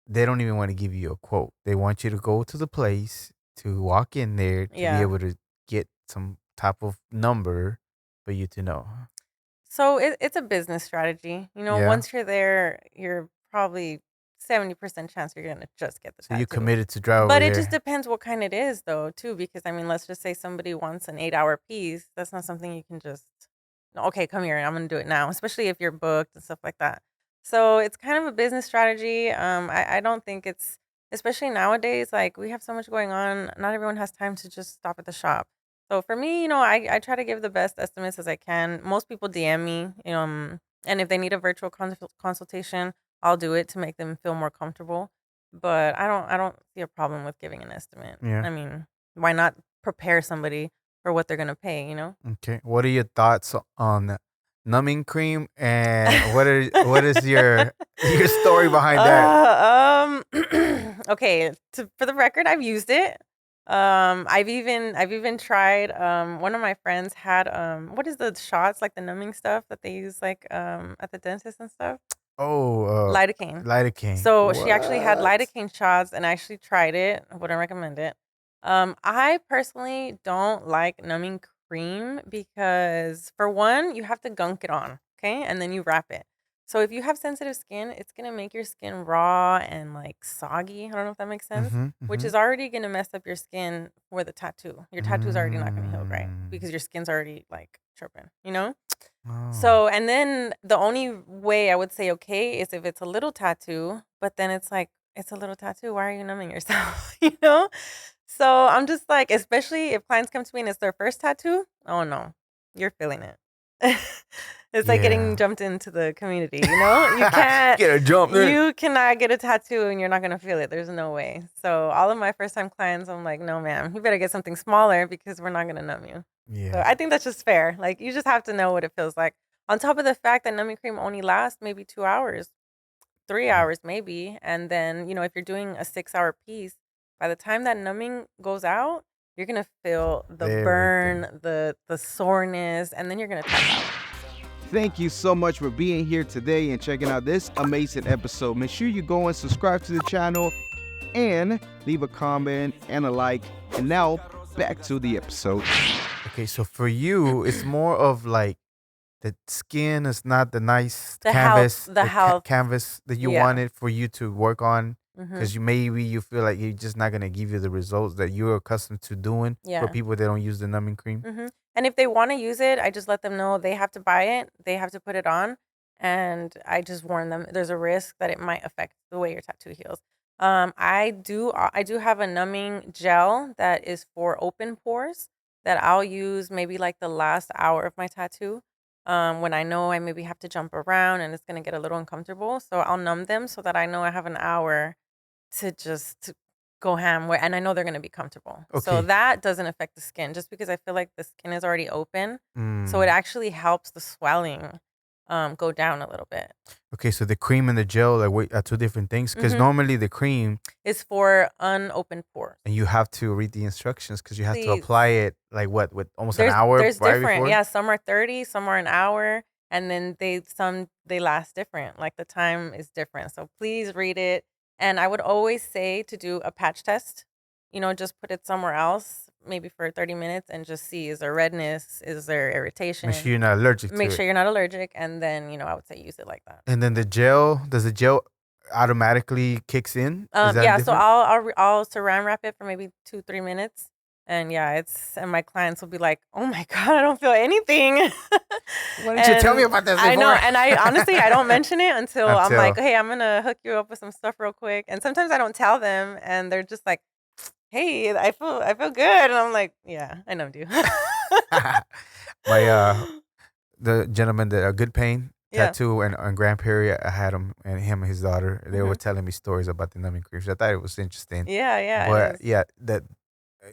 they don't even want to give you a quote. They want you to go to the place to walk in there to be Yeah. able to get some type of number for you to know. So it's a business strategy. Yeah. Once you're there, you're probably 70% chance you're going to just get the So you tattoo. committed to drive over But it just there. depends what kind it is, though, too. Because I mean, let's just say somebody wants an 8-hour piece. That's not something you can just, okay, come here. I'm going to do it now, especially if you're booked and stuff like that. So it's kind of a business strategy. I don't think it's, especially nowadays, like we have so much going on. Not everyone has time to just stop at the shop. So for me, I try to give the best estimates as I can. Most people DM me, and if they need a virtual consultation, I'll do it to make them feel more comfortable. But I don't see a problem with giving an estimate. Yeah. I mean, why not prepare somebody for what they're gonna pay? Okay. What are your thoughts on numbing cream and what is your your story behind that? Okay. For the record, I've used it. I've even tried. One of my friends had what is the shots like the numbing stuff that they use like at the dentist and stuff? Oh, Lidocaine. lidocaine. So she actually had What? lidocaine shots, and I actually tried it. I wouldn't recommend it. I personally don't like numbing cream because, for one, you have to gunk it on, okay, and then you wrap it. So if you have sensitive skin, it's gonna make your skin raw and like soggy. I don't know if that makes sense. Mhm. Which Mhm. is already gonna mess up your skin for the tattoo. Your tattoo's already not gonna heal right Mm. because your skin's already like tripping. Oh. So, and then the only way I would say okay is if it's a little tattoo, but then it's like, it's a little tattoo. Why are you numbing yourself? You know? So I'm just like, especially if clients come to me and it's their first tattoo, oh no, you're feeling it. It's like getting Yeah. jumped into the community, you know? You can't, Get a jump there. you cannot get a tattoo and you're not gonna feel it. There's no way. So all of my first time clients, I'm like, no, ma'am, you better get something smaller because we're not gonna numb you. So Yeah. I think that's just fair. Like you just have to know what it feels like. On top of the fact that numbing cream only lasts maybe 2 hours, 3 hours maybe. And then, if you're doing a 6 hour piece, by the time that numbing goes out, you're gonna feel the Everything. burn, the soreness, and then you're gonna tap out. Thank you so much for being here today and checking out this amazing episode. Make sure you go and subscribe to the channel and leave a comment and a like. And now back to the episode. Okay, so for you, it's more of like the skin is not the nice The health, canvas, the health, canvas that you yeah. wanted for you to work on, Hmm. because you feel like you're just not gonna give you the results that you're accustomed to doing for Yeah. people that don't use the numbing cream. And if they want to use it, I just let them know they have to buy it, they have to put it on, and I just warn them there's a risk that it might affect the way your tattoo heals. I do have a numbing gel that is for open pores that I'll use maybe like the last hour of my tattoo. When I know I maybe have to jump around and it's gonna get a little uncomfortable, so I'll numb them so that I know I have an hour to go ham where, and I know they're gonna be comfortable. So Okay. that doesn't affect the skin just because I feel like the skin is already open. So it Mm. actually helps the swelling go down a little bit. Okay, so the cream and the gel like wait, are two different things. Because Hmm. normally the cream, It's for unopened pores. and you have to read the instructions because you have to Please. apply it like what with almost an There's hour there's right different. before. Yeah, some are 30, some are an hour, and then they last different. Like the time is different. So please read it. And I would always say to do a patch test. Just put it somewhere else, maybe for 30 minutes and just see, is there redness? Is there Make sure irritation? you're not allergic to Make it. sure you're not allergic, and then, I would say use it like that. And then the gel, does the gel automatically kicks in? Is that Yeah, so different? I'll saran wrap it for maybe 2-3 minutes. And yeah, and my clients will be like, "Oh my God, I don't feel anything." Why didn't you tell me And about this I know, before? and I honestly I don't mention it until I'm Until like, "Hey, I'm gonna hook you up with some stuff real quick." And sometimes I don't tell them, and they're just like, "Hey, I feel good," and I'm like, "Yeah, I know, dude." my the gentleman that a good pain Yeah. tattoo and Grand Prairie, I had him and his daughter. They were Hmm. telling me stories about the numbing creams. I thought it was interesting, Yeah, yeah, it but is. yeah, that uh,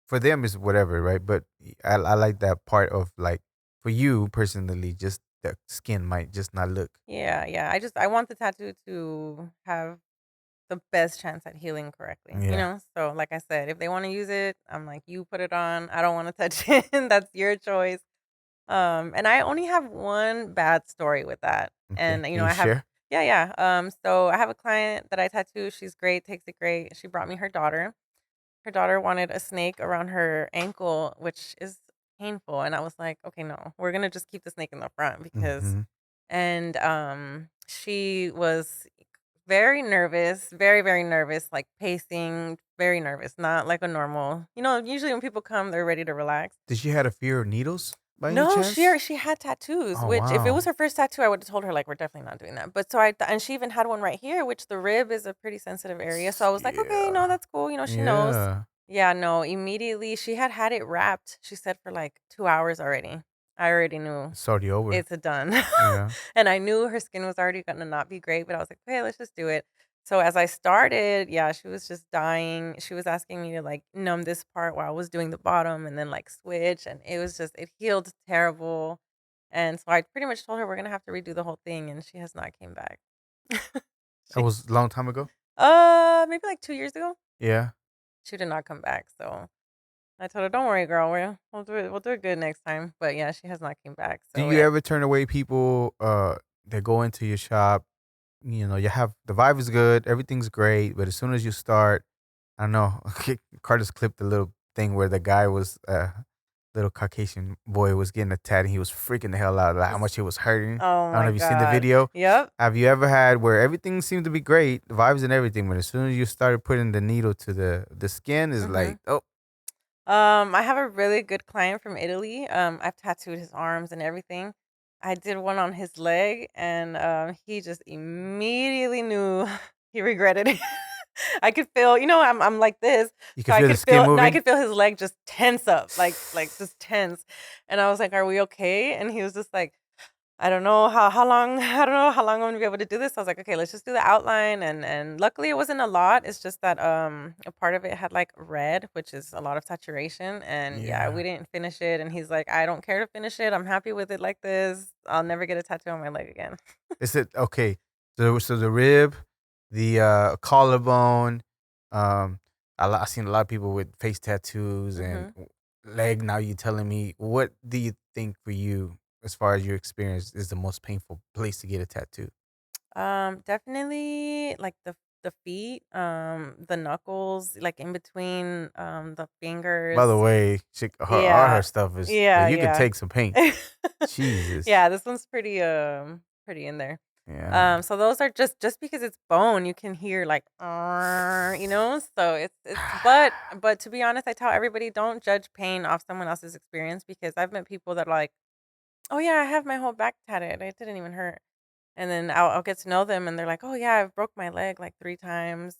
for them is whatever, right? But I like that part of like for you personally, just the skin might just not look. Yeah, yeah. I want the tattoo to have the best chance at healing correctly, Yeah. So like I said, if they want to use it, I'm like, you put it on. I don't want to touch it. That's your choice. And I only have one bad story with that. Okay. And Can you I have, share? yeah, yeah. So I have a client that I tattoo. She's great, takes it great. She brought me her daughter. Her daughter wanted a snake around her ankle, which is painful. And I was like, okay, no, we're gonna just keep the snake in the front because, Mm-hmm. and she was very nervous, very, very nervous, like pacing, very nervous, not like a normal. Usually when people come, they're ready to relax. Did she had a fear of needles by any No, chance? she had tattoos, Oh which if it wow. was her first tattoo, I would have told her like we're definitely not doing that. But so and she even had one right here, which the rib is a pretty sensitive area. So I was like, okay, no, Yeah. that's cool. She knows. Yeah. Yeah, no, immediately she had it wrapped. She said for like 2 hours already. I already knew It's already over. it's a done. Yeah. And I knew her skin was already gonna not be great, but I was like, "Okay, let's just do it." So as I started, yeah, she was just dying. She was asking me to like numb this part while I was doing the bottom and then like switch, and it healed terrible. And so I pretty much told her we're gonna have to redo the whole thing, and she has not came back. That She was a long time ago. maybe like 2 years ago, Yeah. she did not come back. So I told her, "Don't worry, girl. We'll do it. We'll do it good next time." But yeah, she has not came back. Do So you yeah. ever turn away people that go into your shop? You have the vibe is good, everything's great, but as soon as you start, I don't know. Carter's clipped a little thing where the guy was little Caucasian boy was getting a tat and he was freaking the hell out, like how much he was hurting. Oh I don't know my if you've seen the God. video. Yep. Have you ever had where everything seemed to be great, the vibes and everything, but as soon as you started putting the needle to the skin, is Mhm. like, oh, I have a really good client from Italy. I've tattooed his arms and everything. I did one on his leg, and he just immediately knew he regretted it. I could feel, I'm like this, You so can feel the skin I moving. could feel his leg just tense up, like just tense. And I was like, "Are we okay?" And he was just like, I don't know how long I don't know how long I'm gonna be able to do this. I was like, okay, let's just do the outline, and luckily it wasn't a lot. It's just that a part of it had like red, which is a lot of saturation, and yeah, Yeah. we didn't finish it. And he's like, I don't care to finish it. I'm happy with it like this. I'll never get a tattoo on my leg again. Is it okay? So the rib, the collarbone, um, I've seen a lot of people with face tattoos and hmm leg. Now you telling me, what do you think for you, as far as your experience, is the most painful place to get a tattoo? Definitely like the feet, the knuckles, like in between the By the fingers. way, all her Yeah, stuff is like yeah, you could yeah. take some paint. Jesus. Yeah, this one's pretty in there. Yeah. So those are just because it's bone, you can hear like so it's but to be honest, I tell everybody don't judge pain off someone else's experience because I've met people that are like, "Oh yeah, I have my whole back tatted. It didn't even hurt." And then I'll get to know them and they're like, "Oh yeah, I've broke my leg like 3 times."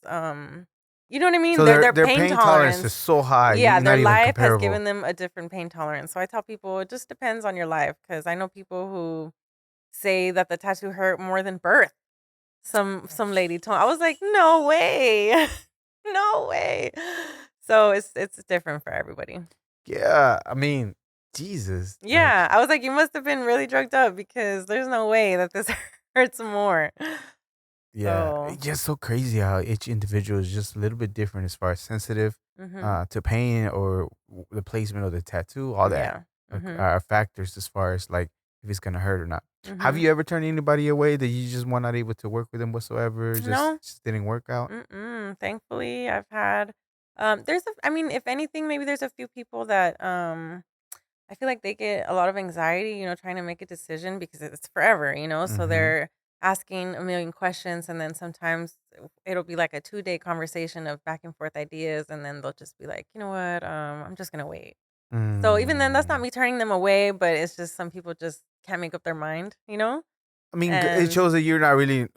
You know what I mean? So Their their pain pain tolerance is tolerance, so high, yeah, their not even life has comparable. given them a different pain tolerance. So I tell people it just depends on your life because I know people who say that the tattoo hurt more than birth. Some lady told I was like, "No way. No way." So it's different for everybody. Yeah, I mean, Jesus, like, Yeah, I was like, "You must have been really drugged up because there's no way that this hurts more." yeah, So, it's just so crazy how each individual is just a little bit different as far as sensitive mhm. to pain or the placement of the tattoo. All that Yeah. Mhm. are factors as far as like if it's gonna hurt or not. Have Mhm. you ever turned anybody away that you just were not able to work with them whatsoever? No. Just didn't work out. Mm-mm. Thankfully, I've had I mean, if anything, maybe there's a few people that I feel like they get a lot of anxiety, trying to make a decision because it's forever, so Mm-hmm. they're asking a million questions and then sometimes it'll be like a 2-day conversation of back and forth ideas and then they'll just be like, "You know what? I'm just going to wait." So even then that's not Mm. me turning them away, but it's just some people just can't make up their mind. I mean, it And shows that you're not really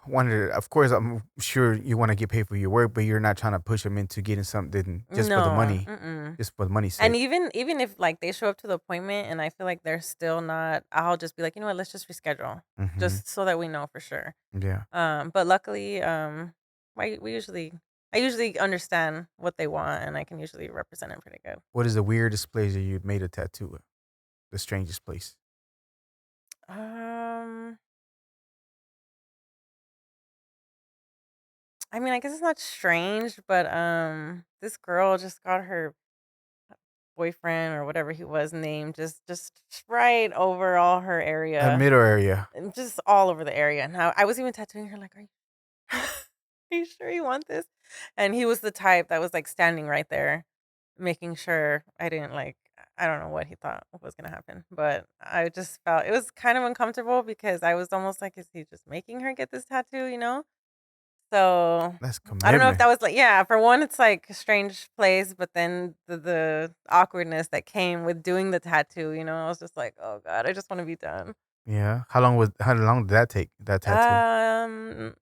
wanted. Of course, I'm sure you want to get paid for your work, but you're not trying to push them into getting something just for the no, money, mm-mm. just for the money's And sake. even if like they show up to the appointment and I feel like they're still not, I'll just be like, you know what, let's just reschedule, Hmm. just so that we know for sure. Yeah. But luckily, I usually understand what they want and I can usually represent it pretty good. What is the weirdest place that you've made a tattoo at? The strangest place? Um, I mean, I guess it's not strange, but this girl just got her boyfriend or whatever he was named just right over all her A area, middle area. and just all over the area. And I was even tattooing her like, are you sure you want this? And he was the type that was like standing right there, making sure I didn't like, I don't know what he thought was gonna happen, but I just felt it was kind of uncomfortable because I was almost like, is he just making her get this tattoo? So That's I don't know if commitment. that was like, yeah, for one, it's like a strange place, but then the awkwardness that came with doing the tattoo, I was just like, oh God, I just want to be done. Yeah. How long did that take? That tattoo? Um,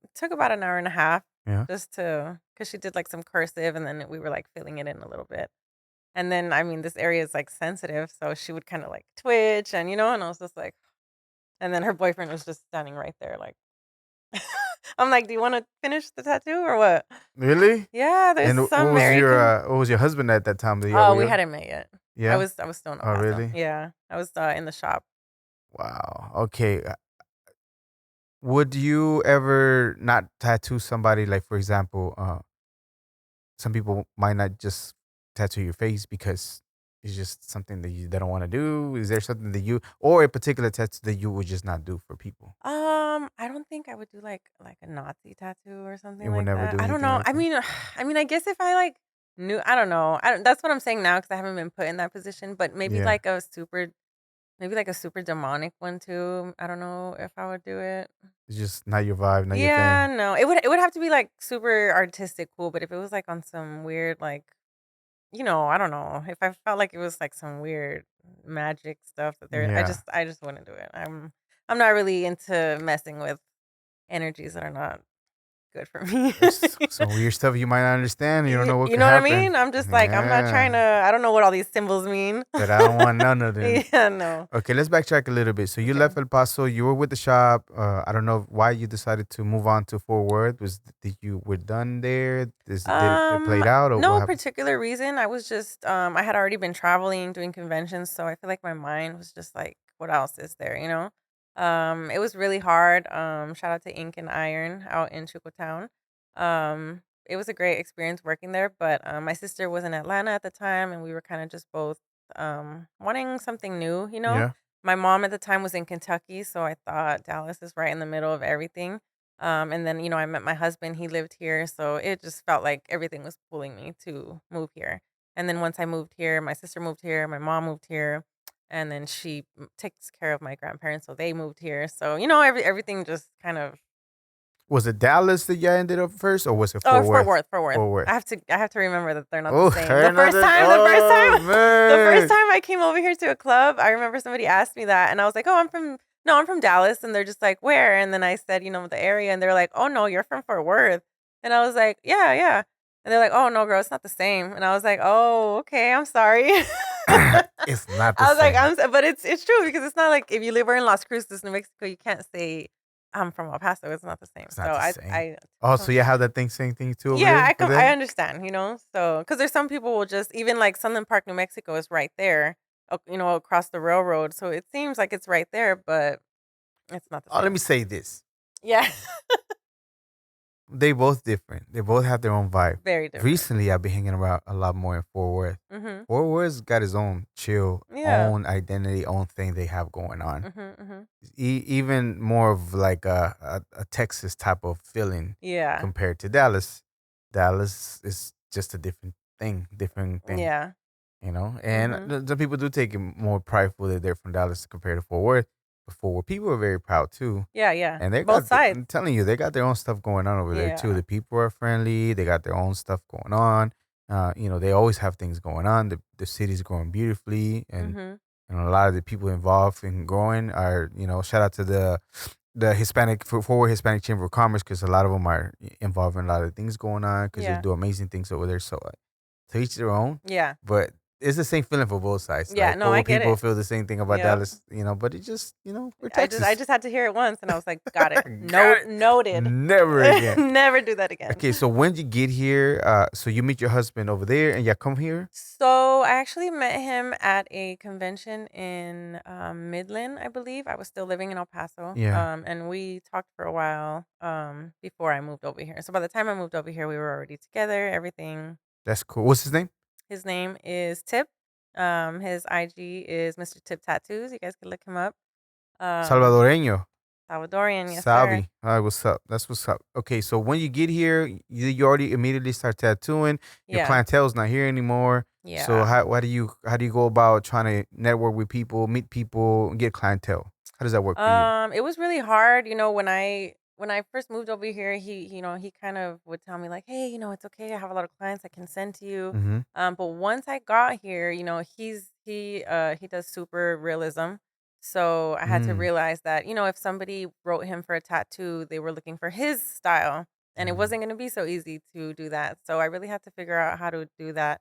it took about an hour and a half Yeah. just to, because she did like some cursive and then we were like filling it in a little bit. And then, I mean, this area is like sensitive. So she would kind of like twitch and I was just like, and then her boyfriend was just standing right there. Like, I'm like, do you want to finish the tattoo or what? Really? Yeah, there's And some American. what was your husband at that time? Oh, we hadn't met yet. I Yeah. was I was still in El Oh, Paso. really? Yeah, I was in the shop. Wow. Okay. Would you ever not tattoo somebody? Like, for example, some people might not just tattoo your face because it's just something that they don't want to do. Is there something that you, or a particular tattoo that you would just not do for people? I don't think I would do like a Nazi tattoo or something You would like never that. do I don't anything know. like I that. mean, I guess if I like knew, I don't know. I don't, that's what I'm saying now because I haven't been put in that position. But Yeah, maybe like a super demonic one too. I don't know if I would do it. it's just not your vibe, not your Yeah, thing. no, it would have to be like super artistic, cool. But if it was like on some weird like I don't know if I felt like it was like some weird magic stuff that there. Yeah. I just wouldn't do it. I'm not really into messing with energies that are not good for me. There's some weird stuff you might not understand. You don't know what You could know what I happen. mean? I'm just like, I'm not trying to. Yeah. I don't know what all these symbols mean. But I don't want none of them. Yeah, no. Okay, let's backtrack a little bit. So you Okay. left El Paso. You were with the shop. I don't know why you decided to move on to Fort Worth. Was did you were done there? Did it played out or what No happened? particular reason. I was just I had already been traveling, doing conventions, so I feel like my mind was just like, what else is there, you know? It was really hard. Shout out to Ink and Iron out in Chuco Town. It was a great experience working there, but my sister was in Atlanta at the time and we were kind of just both wanting something new, you know? Yeah. My mom at the time was in Kentucky, so I thought Dallas is right in the middle of everything. And then, I met my husband, he lived here. So it just felt like everything was pulling me to move here. And then once I moved here, my sister moved here, my mom moved here, and then she takes care of my grandparents. So they moved here. So, everything just kind of. Was it Dallas that you ended up first, or was it Oh, Fort Fort Worth? Worth, Fort Worth. Fort Worth. I have to remember that they're not the Oh, same. The first time, oh the first man. time I came over here to a club, I remember somebody asked me that, and I was like, "Oh, I'm from Dallas," and they're just like, "Where?" And then I said, the area, and they're like, "Oh no, you're from Fort Worth," and I was like, "Yeah, yeah," and they're like, "Oh no, girl, it's not the same," and I was like, "Oh, okay, I'm sorry." It's not the I was like, same. but it's true because it's not like if you live in Las Cruces, New Mexico, you can't say I'm from El Paso. It's not the same. It's So not the same. I Oh, so you have that same thing too over yeah, there for I them? understand, so because there's some people will just even like Sunland Park, New Mexico is right there, across the railroad. So it seems like it's right there, but it's not the Oh, let same. me say this. Yeah, They both different. They both have their own vibe. very different. Recently, I've been hanging around a lot more in Fort Worth. Mhm. Fort Worth's got his own chill, Yeah. own identity, own thing they have going on. Mhm. Mhm. Even more of like a Texas type of feeling Yeah. compared to Dallas. Dallas is just a different thing, Yeah. And Mhm. some people do take it more prideful that they're from Dallas compared to Fort Worth. But Fort Worth people are very proud too. Yeah. Yeah. And Both sides. I'm telling you, they got their own stuff going on over there too. Yeah. The people are friendly. They got their own stuff going on. They always have things going on. The city's growing beautifully, Mhm. and a lot of the people involved in growing are, shout out to the Hispanic Forward Hispanic Chamber of Commerce because a lot of them are involved in a lot of things going on because they Yeah. do amazing things over there. So to each their own, Yeah. but it's the same feeling for both sides. Yeah. Like No, I Forward get people it. feel the same thing about Yep. Dallas, but it just, we're I Texas. just had to hear it once, and I was like, got it. Got it. Noted. Never again. Never do that again. Okay, so when you get here, so you meet your husband over there and you come here? So I actually met him at a convention in Midland, I believe. I was still living in El Paso. Yeah. And we talked for a while before I moved over here. So by the time I moved over here, we were already together, everything. That's cool. What's his name? His name is Tip. His IG is Mr. Tip Tattoos. You guys can look him up. Um, Salvadoreño. Salvadorian, yes, sir. Salvi. All right, what's up? That's what's up. Okay, so when you get here, you already immediately start tattooing. Your Yeah. clientele's not here anymore. So Yeah. how do you go about trying to network with people, meet people, and get clientele? How does that work for you? It was really hard, when I first moved over here, he kind of would tell me like, "Hey, it's okay. I have a lot of clients I can send to you." Mm-hmm. But once I got here, he does super realism. So I had to Mm. realize that, if somebody wrote him for a tattoo, they were looking for his style, and it Mm. wasn't going to be so easy to do that. So I really had to figure out how to do that.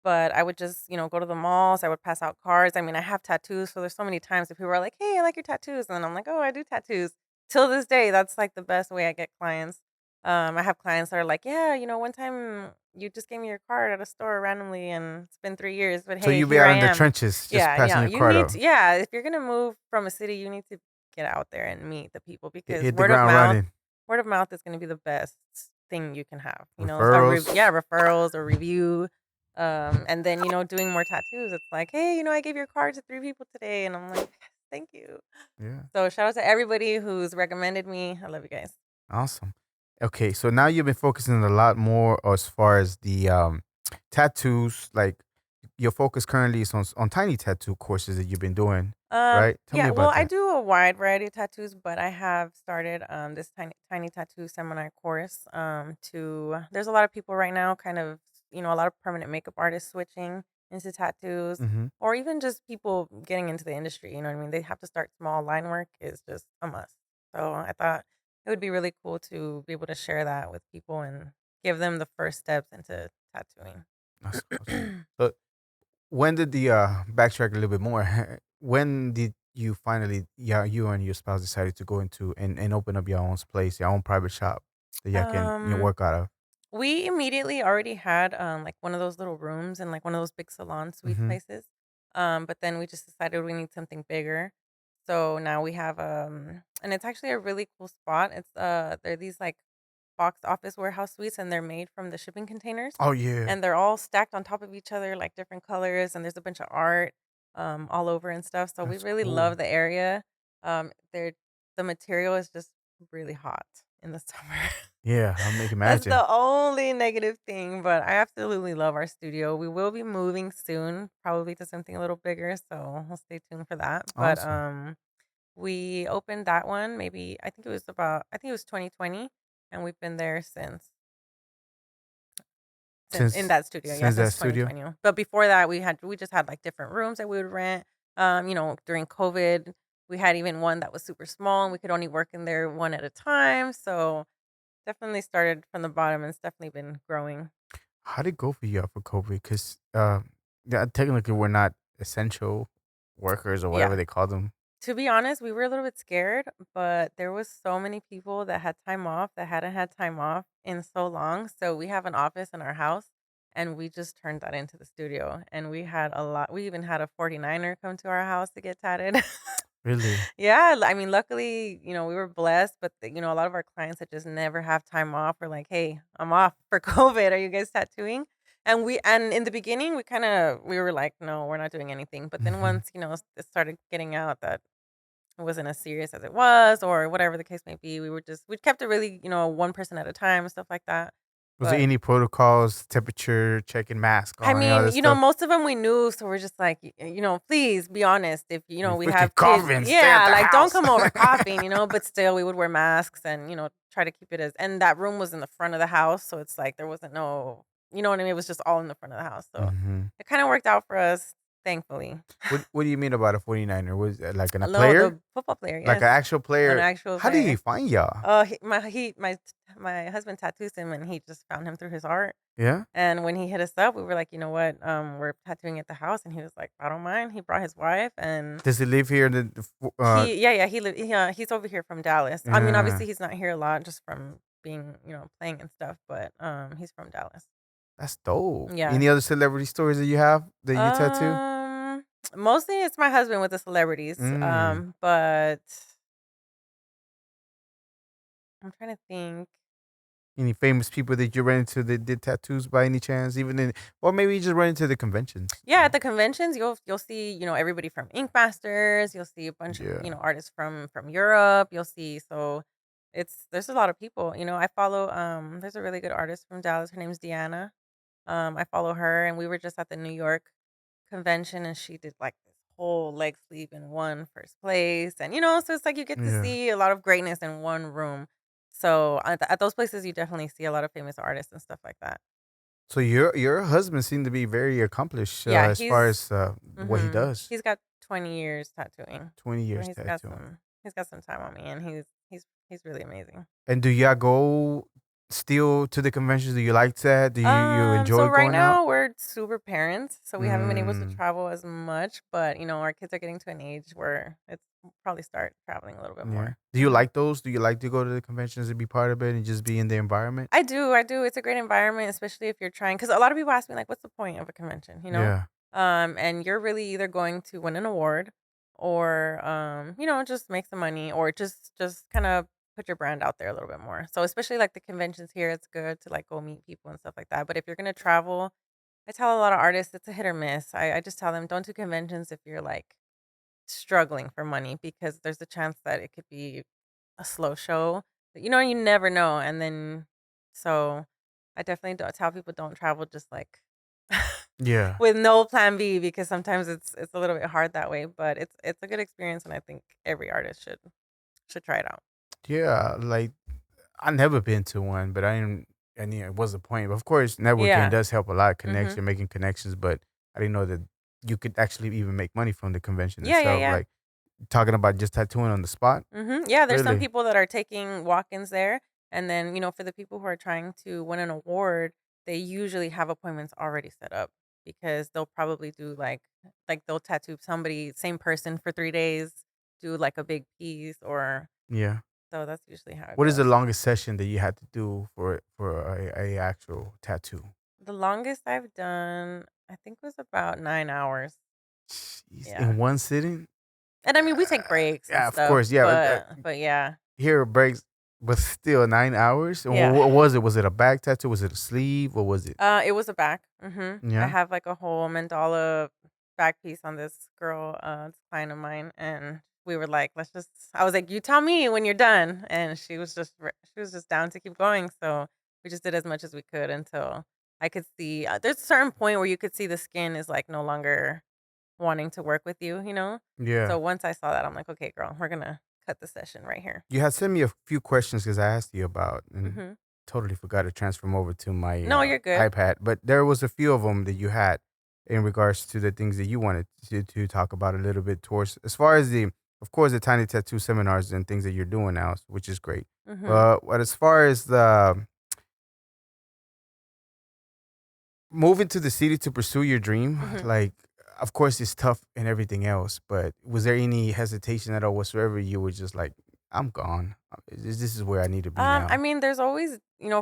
But I would just, go to the malls. I would pass out cards. I mean, I have tattoos, so there's so many times that people are like, "Hey, I like your tattoos," and then I'm like, "Oh, I do tattoos." Till this day, that's like the best way I get clients. I have clients that are like, "Yeah, one time you just gave me your card at a store randomly, and it's been 3 years, but So hey, you be here out I in the am." trenches, just Yeah, passing your you card need out. to. Yeah, if you're gonna move from a city, you need to get out there and meet the people because Hit the ground running. word of mouth is gonna be the best thing you can have. Referrals. Yeah, referrals or review. And then, doing more tattoos, it's like, "Hey, I gave your card to 3 people today." And I'm like, "Thank you." Yeah. So shout out to everybody who's recommended me. I love you guys. Awesome. Okay, so now you've been focusing a lot more as far as the tattoos. Like your focus currently is on tiny tattoo courses that you've been doing, right? Tell me Yeah, well, about I that. do a wide variety of tattoos, but I have started this tiny tattoo seminar course. To There's a lot of people right now kind of a lot of permanent makeup artists switching into tattoos, Mm-hmm. or even just people getting into the industry. You know what I mean? They have to start small. Line work is just a must. So I thought it would be really cool to be able to share that with people and give them the first steps into tattooing. That's awesome. So when did the backtrack a little bit more? When did you finally, yeah, you and your spouse decided to go into and open up your own place, your own private shop that y'all can um, work out of? we immediately already had like one of those little rooms and like one of those big salon suite Mm-hmm. places. But then we just decided we need something bigger. So now we have and it's actually a really cool spot. It's they're these like box office warehouse suites, and they're made from the shipping containers, Oh yeah, and they're all stacked on top of each other like different colors, and there's a bunch of art all over and stuff. So we that's really cool. love the area. They're the material is just really hot in the summer. Yeah, I'll make That's imagine. the only negative thing, but I absolutely love our studio. We will be moving soon, probably to something a little bigger, so we'll stay tuned for that. But Awesome. we opened that one maybe I think it was 2020, and we've been there since in Since that studio, yeah, since since that studio. 2020. But before that, we just had like different rooms that we would rent. During COVID, we had even one that was super small, and we could only work in there one at a time. So definitely started from the bottom, and it's definitely been growing. How did it go for you for COVID? Because yeah, technically we're not essential workers or whatever Yeah. they call them. To be honest, we were a little bit scared, but there was so many people that had time off that hadn't had time off in so long. So we have an office in our house, and we just turned that into the studio. And we had a lot. We even had a 49er come to our house to get tatted. Really? Yeah, I mean, luckily, we were blessed, but a lot of our clients that just never have time off were like, "Hey, I'm off for COVID. Are you guys tattooing?" And in the beginning, we were like, "No, we're not doing anything." But then Hmm. once, it started getting out that it wasn't as serious as it was, or whatever the case may be, we kept it really, one person at a time, stuff like that. Was there But any protocols, temperature checking, mask I on, any mean, other stuff? most of them we knew, so we're just like, please be honest. If You we freaking have kids, coughing, stay at yeah, the like don't house. come over coughing, but still we would wear masks and try to keep it as. And that room was in the front of the house, so it's like there wasn't no, you know what I mean. It was just all in the front of the house, so Hmm. it kind of worked out for us, thankfully. What do you mean about a 49er? Was it like a No, player? the football player, Like yes, an actual an player? actual How did he player. find y'all? My husband tattoos him, and he just found him through his art. Yeah? And when he hit us up, we were like, you know what? We're tattooing at the house, and he was like, I don't mind. He brought his wife, and Does he live here in yeah, he's over here from Dallas. I mean, yeah, obviously, he's not here a lot just from being, playing and stuff, but he's from Dallas. that's dope. Yeah. Any other celebrity stories that you have that you tattoo? Um, Mostly it's my husband with the celebrities. Mm. But I'm trying to think. Any famous people that you ran into that did tattoos by any chance? Or maybe you just run into the conventions. Yeah, at the conventions, you'll see, everybody from Ink Masters. You'll see a bunch of, Yeah. artists from Europe. You'll see, so there's a lot of people. I follow there's a really good artist from Dallas. Her name's Deanna. I follow her, and we were just at the New York convention, and she did like this whole leg sleeve and won first place, and so it's like you get to Yeah. see a lot of greatness in one room. So at those places, you definitely see a lot of famous artists and stuff like that. So your husband seemed to be very accomplished Yeah, as far as what he does. he's got 20 years tattooing. 20 So years tattooing. he's got some time on me, and he's really amazing. And do y'all go still to the conventions? Do you like that? Do you So enjoy right going out? now we're super parents, so we haven't been able to Mm, travel as much, but our kids are getting to an age where it's probably start traveling a little bit yeah. more. Do you like those? Do you like to go to the conventions and be part of it and just be in the environment? I do. It's a great environment, especially if you're trying. Because a lot of people ask me like, "What's the point of a convention?" Yeah. And you're really either going to win an award, or just make some money, or just kind of put your brand out there a little bit more. So especially like the conventions here, it's good to like go meet people and stuff like that. But if you're gonna travel, I tell a lot of artists it's a hit or miss. I just tell them don't do conventions if you're like struggling for money, because there's a chance that it could be a slow show. You never know. And then, so I definitely don't tell people don't travel just like Yeah. with no plan B, because sometimes it's a little bit hard that way. But it's a good experience, and I think every artist should try it out. Yeah. Like I never been to one, but I didn't. And yeah, what's the point? Of course, networking Yeah. does help a lot, Mhm. connection, making connections, but I didn't know that you could actually even make money from the convention Yeah, yeah, itself. yeah. Like talking about just tattooing on the spot. Yeah, there's some Really? people that are taking walk-ins there, and then, for the people who are trying to win an award, they usually have appointments already set up because they'll probably do like they'll tattoo somebody, same person for 3 days, do like a big piece or Yeah. so that's usually how it What is the goes. longest session that you had to do for a actual tattoo? The longest I've done, I think was about 9 hours. Jeez, Yeah. in one sitting? And I mean, we take breaks and Yeah, of stuff, course. Yeah, but yeah. here it breaks, but still 9 hours. And Yeah. what was it? Was it a back tattoo? Was it a sleeve? What was it? It was a back. I Yeah. have like a whole mandala back piece on this girl, this client of mine, and we were like, let's just. I was like, you tell me when you're done, and she was just down to keep going. So we just did as much as we could until I could see. There's a certain point where you could see the skin is like no longer wanting to work with you, you know. Yeah. So once I saw that, I'm like, okay, girl, we're gonna cut the session right here. You had sent me a few questions because I asked you about, and hmm totally forgot to transfer them over to my No, you're good. iPad. But there was a few of them that you had in regards to the things that you wanted to talk about a little bit towards, as far as of course, the tiny tattoo seminars and things that you're doing now, which is great. hmm But as far as the moving to the city to pursue your dream, hmm like, of course, it's tough and everything else. But was there any hesitation at all whatsoever? You were just like, I'm gone. This is where I need to be I now. mean, there's always,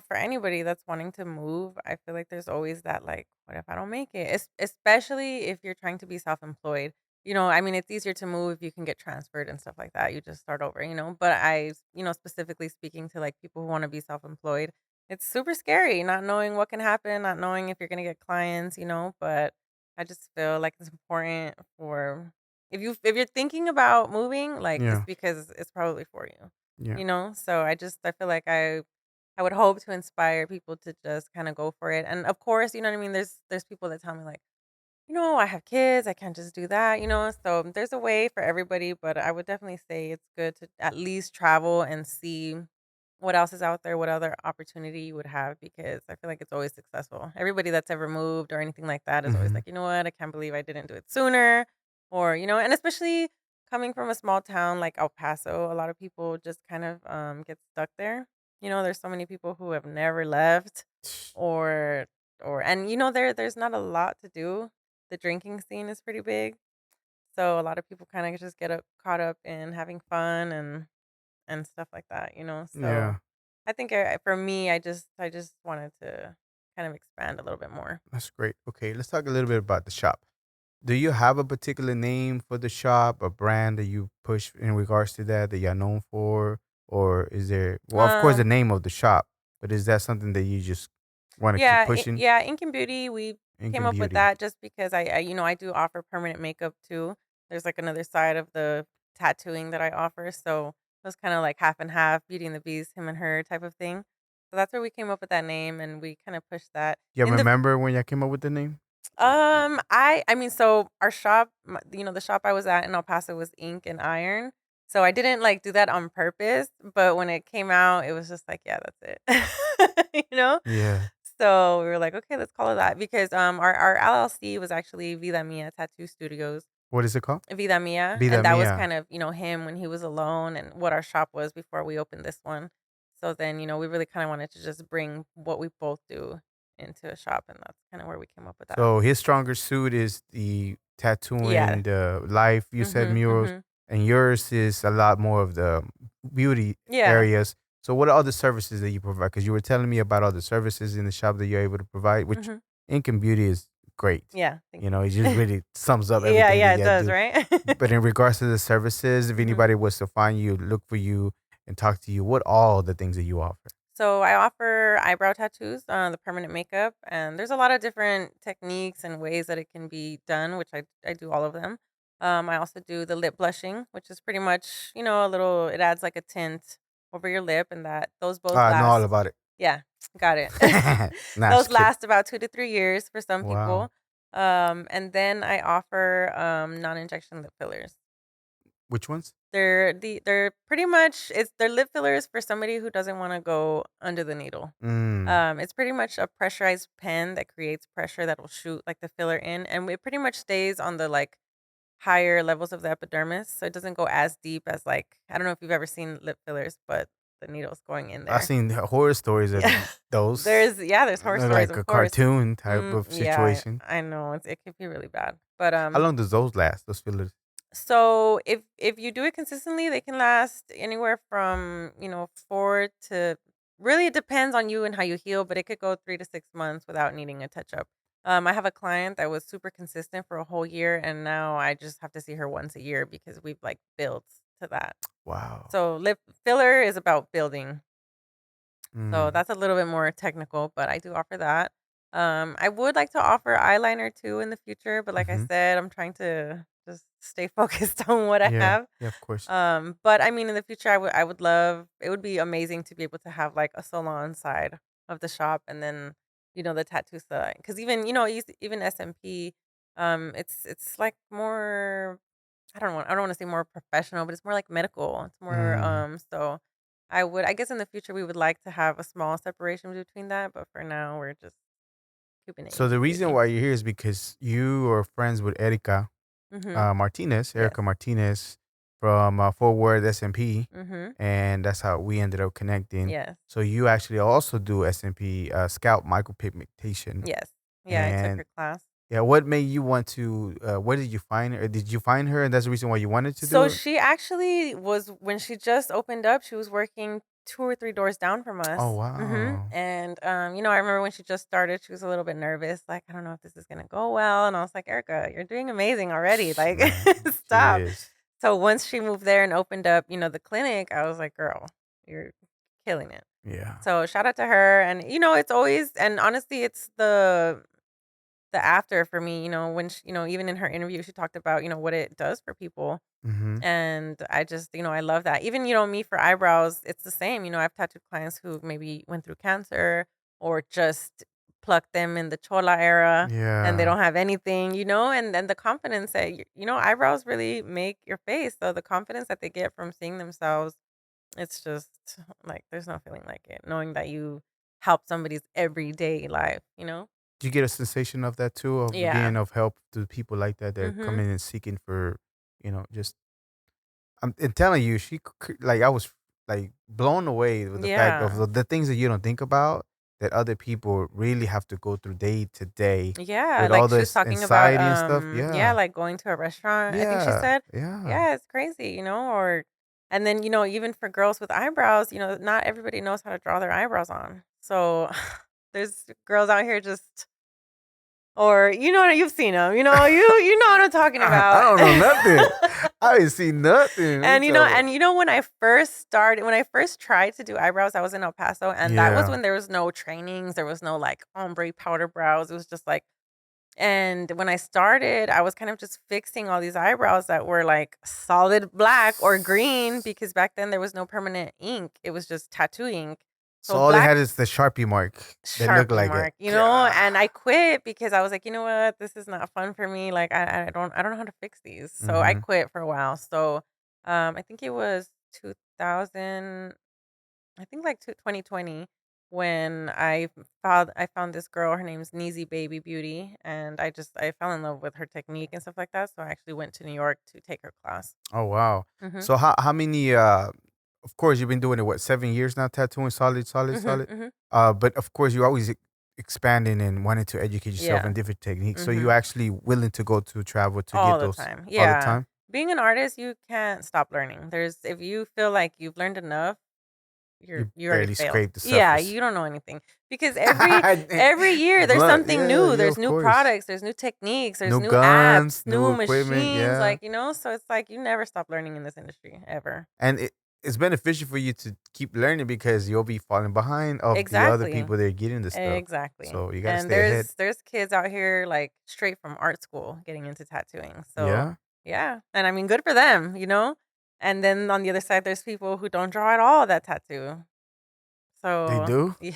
for anybody that's wanting to move, I feel like there's always that, like, what if I don't make it? Especially if you're trying to be self-employed. I mean, it's easier to move if you can get transferred and stuff like that. You just start over, But specifically speaking to like people who want to be self-employed, it's super scary not knowing what can happen, not knowing if you're gonna get clients, But I just feel like it's important for if you're thinking about moving, like it's Yeah, because it's probably for you yeah. so I feel like I would hope to inspire people to just kind of go for it. And of course, you know what I mean, there's people that tell me like, I have kids, I can't just do that, so there's a way for everybody, but I would definitely say it's good to at least travel and see what else is out there, what other opportunity you would have, because I feel like it's always successful. Everybody that's ever moved or anything like that is always Hmm. like, you know what, I can't believe I didn't do it sooner. Or, and especially coming from a small town like El Paso, a lot of people just kind of get stuck there. There's so many people who have never left or and there's not a lot to do. The drinking scene is pretty big. So a lot of people kind of just caught up in having fun and stuff like that. So Yeah, I think for me, I just wanted to kind of expand a little bit more. that's great. Okay, let's talk a little bit about the shop. Do you have a particular name for the shop, a brand that you push in regards to that you're known for? Or is there, well, of course, the Um, name of the shop, but is that something that you just want to keep pushing? yeah, Ink and Beauty, we Ink came and up with Beauty. that just because I do offer permanent makeup too. There's like another side of the tattooing that I offer, so it was kind of like half and half, Beauty and the Beast, him and her type of thing. So that's where we came up with that name, and we kind of pushed that You in the remember when you came up with the name? I mean, so our shop, the shop I was at in El Paso was Ink and Iron. So I didn't like do that on purpose, but when it came out, it was just like, yeah, that's it. you know? Yeah. So we were like, okay, let's call it that because our LLC was actually Vida Mia Tattoo Studios. What is it called? Vida Mia, Vida and that was Mia. kind of, him when he was alone and what our shop was before we opened this one. So then, we really kind of wanted to just bring what we both do into a shop, and that's kind of where we came up with that. So his stronger suit is the Yeah. tattooing, the life, you said Mhm. murals, Mhm. and yours is a lot more of the beauty Yeah. areas. So what are other services that you provide? Because you were telling me about all the services in the shop that you're able to provide, which Mhm. ink and beauty is great. Yeah. Thank You know, you. it just really sums up yeah. everything that Yeah. It you does. do. Right. But in regards to the services, if mhm. anybody was to find you, look for you, and talk to you, what all the things that you offer? So I offer eyebrow tattoos, the permanent makeup, and there's a lot of different techniques and ways that it can be done, which I do all of them. I also do the lip blushing, which is pretty much a little. It adds like a tint over your lip, and that those both I know all last. about it. Yeah, got it. Nah, I'm those just kidding. last about 2 to 3 years for some Wow. people. And then I offer non-injection lip fillers. Which ones? They're pretty much they're lip fillers for somebody who doesn't want to go under the needle. Mm. It's pretty much a pressurized pen that creates pressure that will shoot like the filler in, and it pretty much stays on the like higher levels of the epidermis, so it doesn't go as deep as like I don't know if you've ever seen lip fillers, but the needle's going in I've there. seen horror stories of Yeah, those. there's horror They're stories, like of a course. cartoon type of Yeah, situation. I know it can be really bad, but How long does those last? Those fillers? so if you do it consistently, they can last anywhere from 4 to really it depends on you and how you heal, but it could go 3 to 6 months without needing a touch up. I have a client that was super consistent for a whole year, and now I just have to see her once a year because we've like built to that. Wow. So lip filler is about building. So Mm. that's a little bit more technical, but I do offer that. I would like to offer eyeliner too in the future, but like I Mm-hmm. said, I'm trying to just stay focused on what I Yeah. have. Yeah. Of course. But I mean, in the future, I would love it would be amazing to be able to have like a salon side of the shop, and then the tattoo side, because even SMP, it's like more I don't want to say more professional, but it's more like medical. It's more Mm. so I guess in the future we would like to have a small separation between that, but for now we're just keeping it So the easy reason peasy. why you're here is because you are friends with Mhm. Yes. Erica Martinez from Fort Worth SMP, Mhm. and that's how we ended up connecting. Yes. So you actually also do SMP scalp micropigmentation, Yes. Yeah, I took and her class. yeah, what made you want to? Where did you find her? Did you find her, and that's the reason why you wanted to do So it? she actually was when she just opened up, she was working 2 or 3 doors down from Oh us. wow! And I remember when she just started, she was a little bit nervous, like, I don't know if this is gonna go well. And I was like, Erica, you're doing amazing already. Like, Man, she stop. is. So once she moved there and opened up, the clinic, I was like, girl, you're killing it. Yeah. So shout out to her. And it's always and honestly, it's the after for me, when even in her interview, she talked about, what it does for people. Mm-hmm. And I just, I love that. Even, me for eyebrows, it's the same. I've tattooed clients who maybe went through cancer or just plucked them in the chola era and they Yeah. don't have anything, and then the confidence that, eyebrows really make your face. So the confidence that they get from seeing themselves, it's just like, there's no feeling like it, knowing that you help somebody's everyday life. Do you get a sensation of that too, of Yeah. being of help to people like that? They're Mm-hmm. coming and seeking for, just I'm telling you, like I was like blown away with the fact of Yeah. the things that you don't think about that other people really have to go through day to day Yeah, with all like she was this talking about, anxiety and stuff. yeah, Yeah, like going to a restaurant, I think she yeah, said. yeah. Yeah, it's crazy, or and then, even for girls with eyebrows, not everybody knows how to draw their eyebrows on. So there's girls out here just or you've seen them, you know what I'm talking I about. don't know nothing. I didn't see nothing. What you And talking about? when I first tried to do eyebrows, I was in El Paso, and that was Yeah. when there was no trainings, there was no like ombre powder brows. It was just like and when I started, I was kind of just fixing all these eyebrows that were like solid black or green because back then there was no permanent ink. It was just tattoo ink. So So all they black had is the Sharpie mark that looked Sharpie like it. mark, and I God. quit because I was like, you know what, this is not fun for me. Like I don't know how to fix these. So I Mm-hmm. quit for a while. So I think it was 2000 I think like 2020 when I found this girl. Her name's Neezy Baby Beauty, and I fell in love with her technique and stuff like that. So I actually went to New York to take her class. Oh wow. Mhm. So how many of course you've been doing it what 7 years now, tattooing Mhm. solid. Mhm. But of course you're always expanding and wanting to educate yourself in Yeah. different techniques. So you Mhm. actually willing to go to travel to All get the those time. all the Yeah. time? Being an artist, you can't stop learning. There's if you feel like you've learned enough, You you already barely failed. scrape the Yeah, surface. you don't know anything because every year there's Blunt, something yeah, new. yeah, There's of new course. products, there's new techniques, there's New new apps, guns, new new equipment, machines, yeah. so it's like you never stop learning in this industry ever. And it's beneficial for you to keep learning because you'll be falling behind of the other Exactly. people that are getting the stuff. Exactly. So you got to And stay ahead. there's kids out here like straight from art school getting into tattooing. So, Yeah, yeah. And I mean good for them. And then on the other side there's people who don't draw at all that tattoo. they So, do. yeah.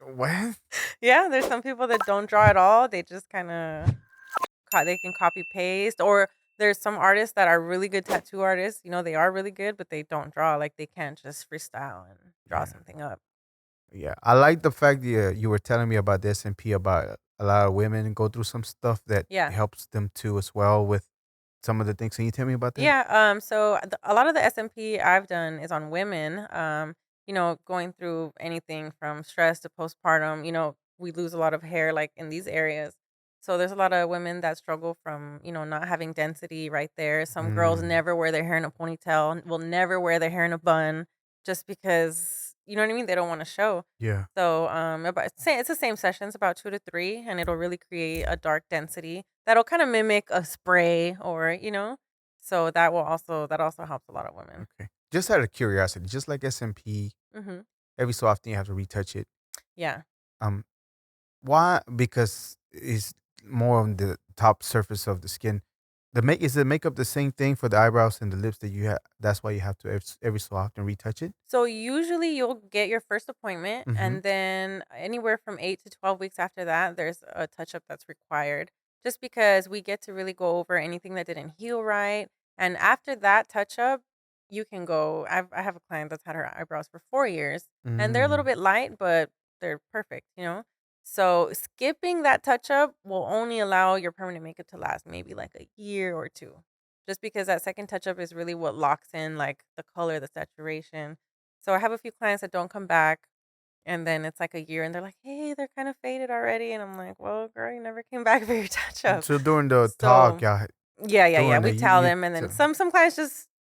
What? Yeah, there's some people that don't draw at all. They just kind of they can copy paste or there's some artists that are really good tattoo artists. They are really good, but they don't draw. Like they can't just freestyle and draw Yeah. something up. Yeah, I like the fact you were telling me about the S&P, about a lot of women go through some stuff that Yeah. helps them too as well with some of the things. Can you tell me about that? Yeah, so a lot of the SMP I've done is on women, going through anything from stress to postpartum. We lose a lot of hair like in these areas. So there's a lot of women that struggle from, not having density right there. Some girls Mm, never wear their hair in a ponytail, will never wear their hair in a bun just because, you know what I mean? They don't want to show. yeah. So, it's the same session. It's about 2 to 3, and it'll really create a dark density that'll kind of mimic a spray, or. So that also helps a lot of women. Okay. Just out of curiosity, just like S&P, Mhm. every so often you have to retouch it. Yeah. Um, why? Because it's more on the top surface of the skin. Is the makeup the same thing for the eyebrows and the lips that you have? That's why you have to every so often retouch it. So usually you'll get your first appointment, Mm-hmm. and then anywhere from 8 to 12 weeks after that, there's a touch up that's required. Just because we get to really go over anything that didn't heal right, and after that touch up, you can go. I have a client that's had her eyebrows for 4 years, and they're a little Mm. bit light, but they're perfect. So skipping that touch up will only allow your permanent makeup to last maybe like a year or two, just because that second touch up is really what locks in like the color, the saturation. So I have a few clients that don't come back, and then it's like a year and they're like, "Hey, they're kind of faded already." And I'm like, "Well, girl, you never came back for your touch up." So during the talk, So, yeah, yeah, yeah, yeah. doing We it, tell them, and then some clients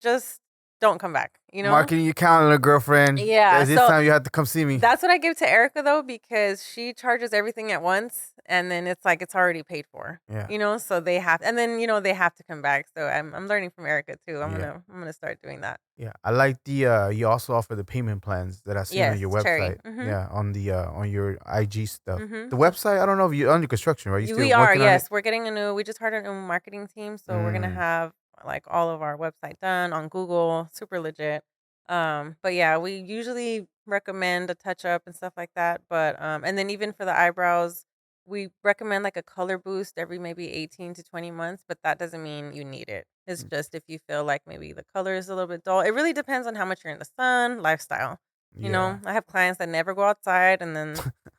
just don't come back. marketing your calendar, girlfriend. Yeah. This So time you have to come see me. that's what I give to Erica though, because she charges everything at once, and then it's like it's already paid for. Yeah, So they have, and then they have to come back. So I'm learning from Erica too. I'm yeah, gonna I'm gonna start doing that. yeah. I like the you also offer the payment plans that I seen on Yes, your cherry. website. Yeah, on the on your IG stuff. Mhm. The website, I don't know if you're under construction, right? You still We are, working on it? yes. We're getting we just hired a new marketing team, so we're gonna Mm, have like all of our website done on Google, super legit. But yeah, we usually recommend a touch up and stuff like that. But and then even for the eyebrows, we recommend like a color boost every maybe 18 to 20 months, but that doesn't mean you need it. It's mm, just if you feel like maybe the color is a little bit dull. It really depends on how much you're in the sun, lifestyle. yeah. I have clients that never go outside, and then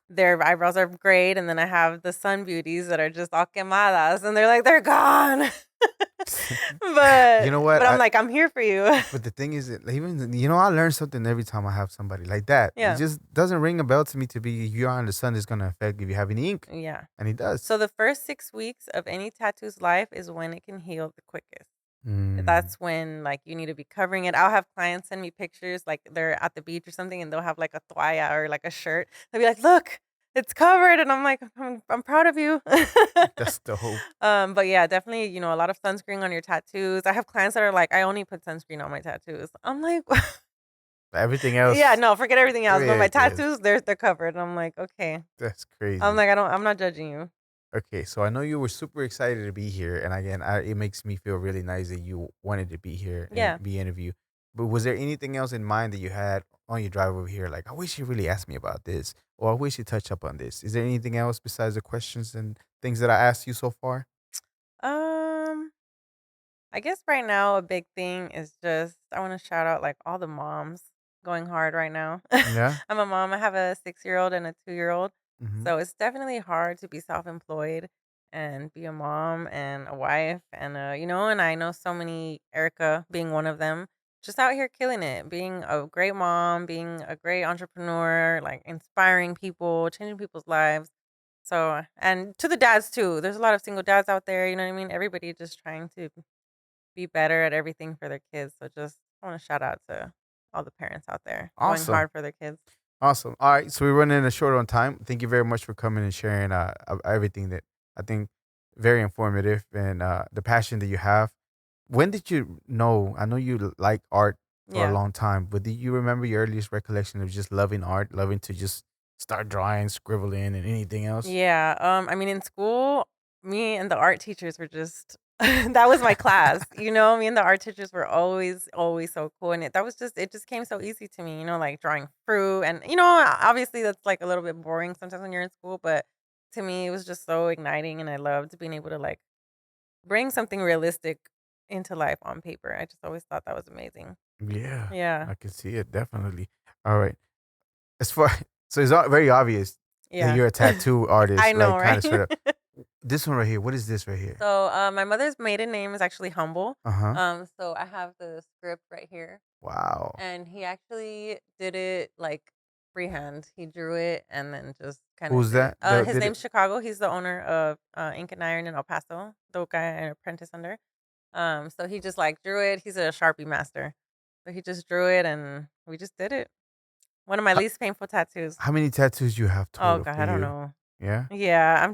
their eyebrows are great, and then I have the sun beauties that are just all quemadas, and they're gone. You but know what? but I'm like, I'm here for you. But the thing is, that even I learn something every time I have somebody like that. It Yeah, just doesn't ring a bell to me to be you're on the sun is gonna affect if you have any ink, yeah. and it does. So the first 6 weeks of any tattoo's life is when it can heal the quickest. Mm. That's when like you need to be covering it. I'll have clients send me pictures like they're at the beach or something, and they'll have like a toalla or like a shirt. They'll be like, "Look, it's covered," and I'm like, "I'm proud of you." That's the hope. But yeah, definitely, a lot of sunscreen on your tattoos. I have clients that are like, "I only put sunscreen on my tattoos." I'm like, Everything "Yeah, else, no, forget everything else, but yeah, my yes, tattoos, they're covered." And I'm like, "Okay." that's I'm crazy. like, I'm not judging you." Okay, so I know you were super excited to be here, and again, it makes me feel really nice that you wanted to be here Yeah. and be interviewed. But was there anything else in mind that you had on your drive over here? Like, I wish you really asked me about this, or I wish you touch up on this. Is there anything else besides the questions and things that I asked you so far? Um, I guess right now a big thing is just I want to shout out like all the moms going hard right now. Yeah. I'm a mom. I have a 6-year-old and a 2-year-old. Mm-hmm. So it's definitely hard to be self-employed and be a mom and a wife and and I know so many, Erica being one of them, just out here killing it, being a great mom, being a great entrepreneur, like inspiring people, changing people's lives. So, and to the dads too. There's a lot of single dads out there, you know what I mean? Everybody just trying to be better at everything for their kids. So just I want to shout out to all the parents out there going Awesome. hard for their kids. Awesome. All right, so we're running a short on time. Thank you very much for coming and sharing everything that I think very informative and the passion that you have. When did you know? I know you like art for a Yeah. long time, but do you remember your earliest recollection of just loving art, loving to just start drawing, scribbling, and anything else? Yeah. I mean, in school, me and the art teachers were just that was my class. Me and the art teachers were always, always so cool. And it just came so easy to me, like drawing fruit. And, obviously that's like a little bit boring sometimes when you're in school, but to me, it was just so igniting. And I loved being able to like bring something realistic into life on paper. I just always thought that was amazing. Yeah, Yeah. I can see it definitely. All right. As far so it's not very obvious that Yeah. you're a tattoo I artist, know, like kind right? of straight up. This one right here. What is this right here? So, my mother's maiden name is actually Humble. Uh huh. So I have the script right here, Wow. and he actually did it like freehand. He drew it and then just kind of Who's did it. that? That His did it? name's Chicago. He's the owner of Ink and Iron in El Paso. The guy I apprentice under. So he just like drew it. He's a Sharpie master. So he just drew it, and we just did it. One of my How, least painful tattoos. how many tattoos you have Oh total God, for I don't you? know. Yeah. Yeah,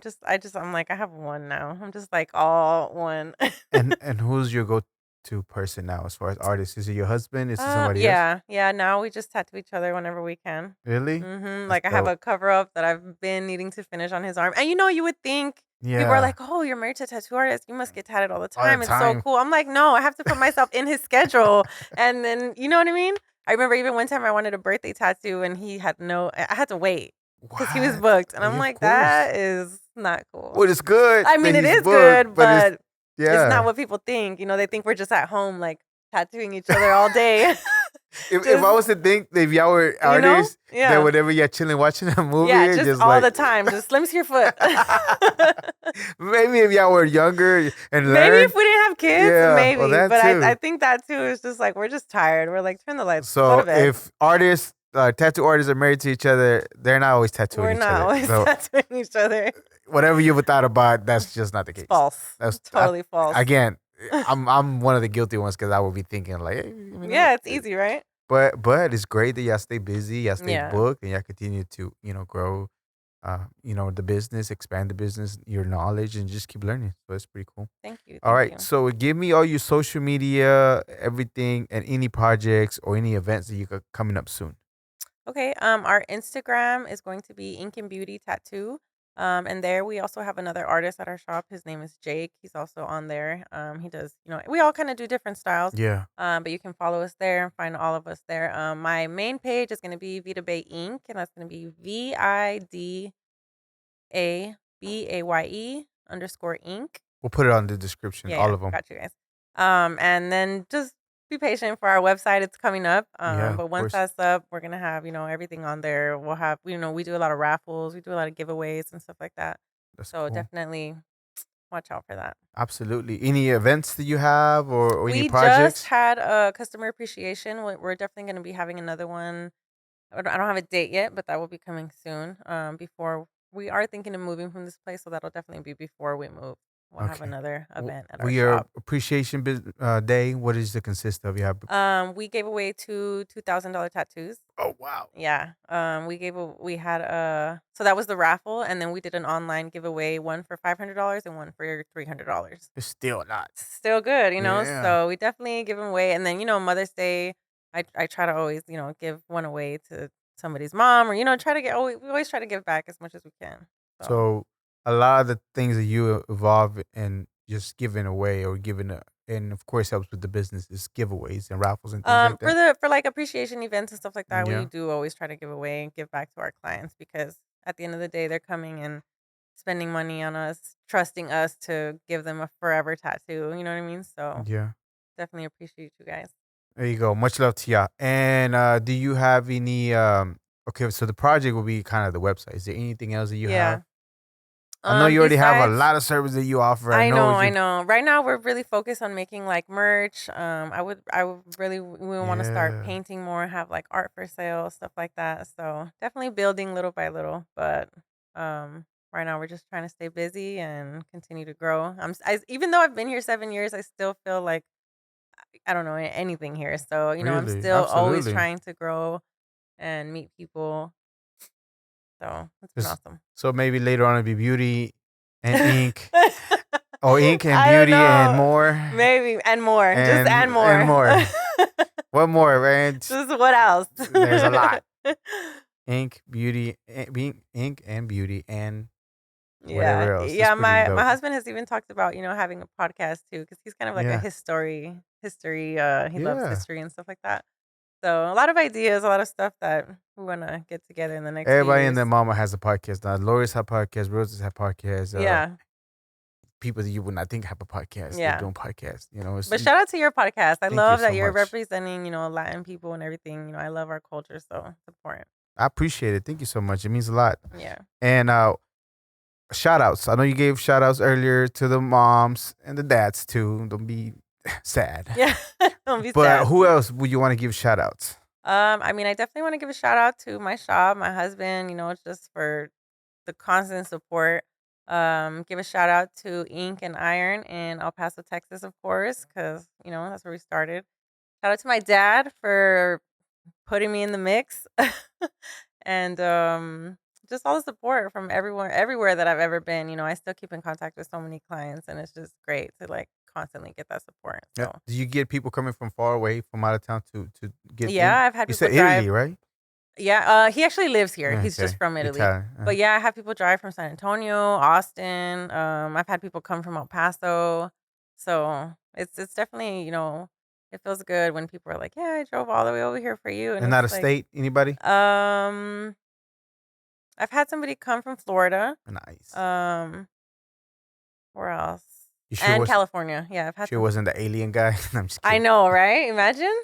I'm like, I have one now. I'm just like all one. And who's your go-to person now as far as artists? Is it your husband? Is it somebody else? Yeah. Now we just tattoo each other whenever we can. Really? That's Like I have dope. a cover up that I've been needing to finish on his arm, and you would think people are Yeah. like, "Oh, you're married to a tattoo artist. You must get tatted all the All the time. It's so time. cool." I'm like, "No, I have to put myself in his schedule," and then you know what I mean. I remember even one time I wanted a birthday tattoo, and he had no. I had to wait because he was What? booked, and I'm Yeah, of like, course. that is not cool. Well, it's good I that mean, it he's is booked, good, but it's but it's not yeah. what people think. They think we're just at home, like tattooing each other all day. If I Just was to think that if y'all were artists, that yeah, whenever you're chilling watching a movie, yeah, it's just just all like the time. Just let me see your foot. maybe if y'all were younger and Maybe learned, if we didn't have kids, yeah, well maybe. that But I too. think that too is just like we're just tired. We're like, turn the lights, go to So bed. if artists, tattoo artists are married to each other, they're not always tattooing We're each not other. always So tattooing each other. whatever you ever thought about, that's just not the It's case. false. That's Totally false. again, I'm one of the guilty ones because I would be thinking like, hey, Yeah, it's easy, right? but it's great that y'all stay busy, y'all stay Yeah. booked, and y'all continue to grow, the business, expand the business, your knowledge, and just keep learning. So it's pretty cool. Thank you. All Thank right, you. so give me all your social media, everything, and any projects or any events that you got coming up soon. Okay. Our Instagram is going to be Ink and Beauty Tattoo. And there we also have another artist at our shop. His name is Jake. He's also on there. He does, we all kind of do different styles. Yeah. But you can follow us there and find all of us there. My main page is going to be Vita Bay Ink, and that's going to be VIDABAYE_ink. We'll put it on the description, Yeah, all yeah, of them. got you guys. And then just be patient for our website. It's coming up. Yeah, But of once course. that's up, we're gonna have everything on there. We'll have we do a lot of raffles, we do a lot of giveaways and stuff like that. That's So cool. definitely watch out for that. Absolutely. Any events that you have or any We just projects? had a customer appreciation. We're definitely gonna be having another one. I don't have a date yet, but that will be coming soon. Before we are thinking of moving from this place, so that'll definitely be before we move. We'll have Okay. another event at our We are shop. appreciation day. What does it consist of? You have. We gave away two $2,000 tattoos. Oh wow. Yeah. We had so that was the raffle, and then we did an online giveaway, one for $500 and one for $300. It's still not. Still good. Yeah. So we definitely give them away, and then Mother's Day, I try to always give one away to somebody's mom, or try to we always try to give back as much as we can. So So a lot of the things that you evolve in just giving away or and of course helps with the business is giveaways and raffles and things like that. for like appreciation events and stuff like that, we Yeah. do always try to give away and give back to our clients, because at the end of the day, they're coming and spending money on us, trusting us to give them a forever tattoo. You know what I mean? So Yeah. definitely appreciate you guys. There you go. Much love to y'all. And do you have any okay, so the project will be kind of the website. Is there anything else that you Yeah. have? I know you already have a Besides, lot of services that you offer. I I know, know I you. know. Right now, we're really focused on making like merch. I would really, we want to start Yeah. painting more, have like art for sale, stuff like that. So definitely building little by little. But right now, we're just trying to stay busy and continue to grow. Even though I've been here 7 years, I still feel like I don't know anything here. So I'm Really? still always Absolutely. trying to grow and meet people. So it's been awesome. So maybe later on it'll be beauty and ink. Or ink and I don't beauty and know. more. Maybe and more. Just and more. And more. What more, man? Just what else? There's a lot. Ink, beauty, ink and beauty and Yeah. whatever else. That's Yeah, pretty my dope. husband has even talked about, having a podcast too, because he's kind of like a Yeah. history. He loves Yeah. history and stuff like that. So a lot of ideas, a lot of stuff that we want to get together in the next few Everybody and years. their mama has a podcast now. Lawyers have podcasts, Roses have podcasts. Yeah. people that you would not think have a podcast. They're Yeah. doing podcasts. You know, But shout out to your podcast. I thank you love so that you're much. representing, Latin people and everything. I love our culture, so it's important. I appreciate it. Thank you so much. It means a lot. Yeah. And shout outs. I know you gave shout outs earlier to the moms and the dads too. Don't be sad. Yeah. Don't be But sad. who else would you want to give shout outs? I mean, I definitely want to give a shout out to my shop, my husband, just for the constant support. Give a shout out to Ink and Iron in El Paso, Texas, of course, because, that's where we started. Shout out to my dad for putting me in the mix. And just all the support from everyone, everywhere that I've ever been. I still keep in contact with so many clients, and it's just great to like constantly get that support. Yeah. So, Do you get people coming from far away, from out of town to get in? yeah, I've had You people said drive. Italy, right? Yeah, he actually lives here. Yeah, He's just okay. from Italy. Italian. But yeah, I have people drive from San Antonio, Austin. I've had people come from El Paso. So it's definitely, it feels good when people are like, yeah, I drove all the way over here for you. And And out of it's like, state, anybody? I've had somebody come from Florida. Nice. Where else? You sure And California. Yeah, I've had sure some. wasn't the alien guy? No, I'm just I kidding. know, right? Imagine.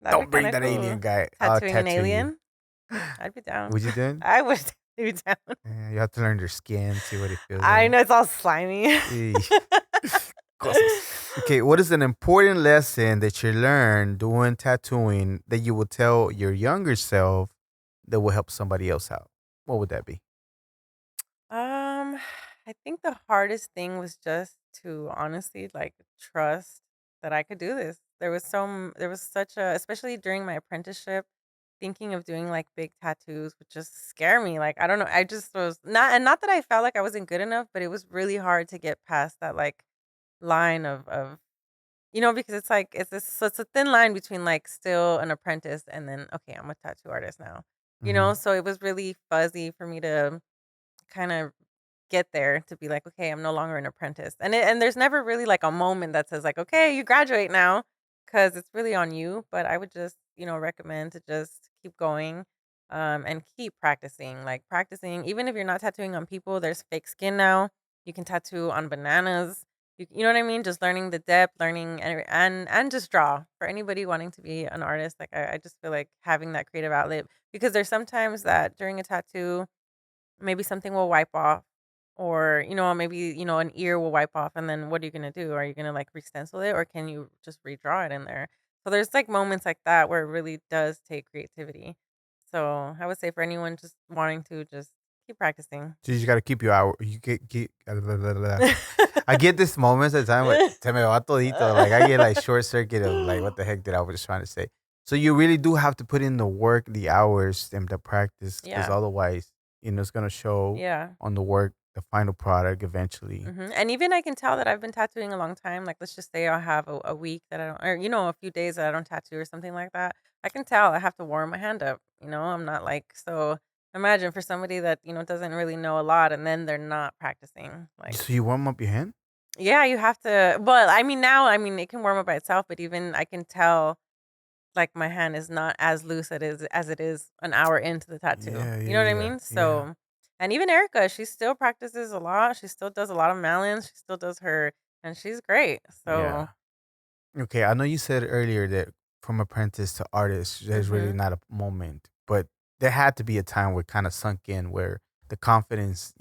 That'd Don't be bring kinda that alien cool. guy. I'll Tattooing an tattoo you. alien. I'd be down. Would you do it? I would be down. Yeah, you have to learn their skin, see what it feels I like. know it's all slimy. Eesh. Cosas. Okay, what is an important lesson that you learned doing tattooing that you would tell your younger self that will help somebody else out? What would that be? I think the hardest thing was just to honestly like trust that I could do this. There was such a, especially during my apprenticeship, thinking of doing like big tattoos would just scare me. Like I don't know, I just was not, and not that I felt like I wasn't good enough, but it was really hard to get past that like line of because it's like it's a thin line between like still an apprentice and then okay, I'm a tattoo artist now. Mhm. So it was really fuzzy for me to kind of get there to be like, okay, I'm no longer an apprentice. And there's never really like a moment that says like, okay, you graduate now, because it's really on you. But I would just, recommend to just keep going, and keep practicing. Like practicing, even if you're not tattooing on people, there's fake skin now. You can tattoo on bananas. You know what I mean? Just learning the depth, learning and just draw. For anybody wanting to be an artist, like I just feel like having that creative outlet, because there's sometimes that during a tattoo, maybe something will wipe off, or maybe an ear will wipe off, and then what are you going to do? Are you going to like re-stencil it, or can you just redraw it in there? So there's like moments like that where it really does take creativity. So I would say for anyone just wanting to just keep practicing. So you just gotta keep your hour. You get I get this moments at the time where se me va todito. Like I get like short circuit of like what the heck did I was just trying to say. So you really do have to put in the work, the hours, and the practice, because Yeah. otherwise, it's gonna show Yeah. on the work, the final product eventually. And even I can tell that I've been tattooing a long time. Like, let's just say I'll have a week that I don't, or, a few days that I don't tattoo or something like that. I can tell I have to warm my hand up. I'm not like, so imagine for somebody that, doesn't really know a lot and then they're not practicing. Like, So you warm up your hand? yeah, you have to. Well, I mean, now, I mean, it can warm up by itself, but even I can tell like my hand is not as loose as it is an hour into the tattoo. Yeah, You know what I yeah, mean? yeah. So, and even Erica, she still practices a lot. She still does a lot of malins. She still does her, and she's great. So, Yeah. Okay, I know you said earlier that from apprentice to artist, there's really mhm. not a moment, but there had to be a time where it kind of sunk in where the confidence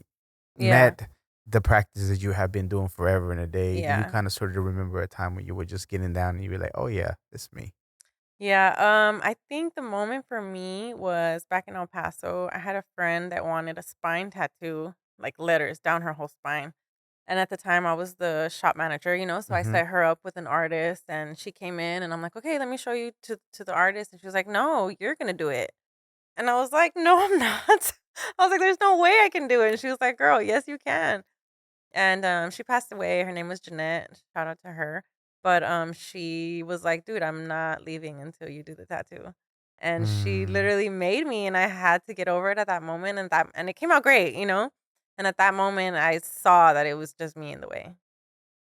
Yeah, met the practices you have been doing forever and a day. Do you yeah, kind of sort of remember a time when you were just getting down and you were like, oh yeah, it's me? yeah. I think the moment for me was back in El Paso. I had a friend that wanted a spine tattoo, like letters down her whole spine. And at the time, I was the shop manager, so I Hmm. set her up with an artist, and she came in, and I'm like, okay, let me show you to the artist, and she was like, no, you're gonna do it, and I was like, no, I'm not. I was like, there's no way I can do it, and she was like, girl, yes, you can. And she passed away. Her name was Jeanette. Shout out to her. But she was like, dude, I'm not leaving until you do the tattoo. And she Mm. literally made me, and I had to get over it at that moment, and it came out great. And at that moment, I saw that it was just me in the way.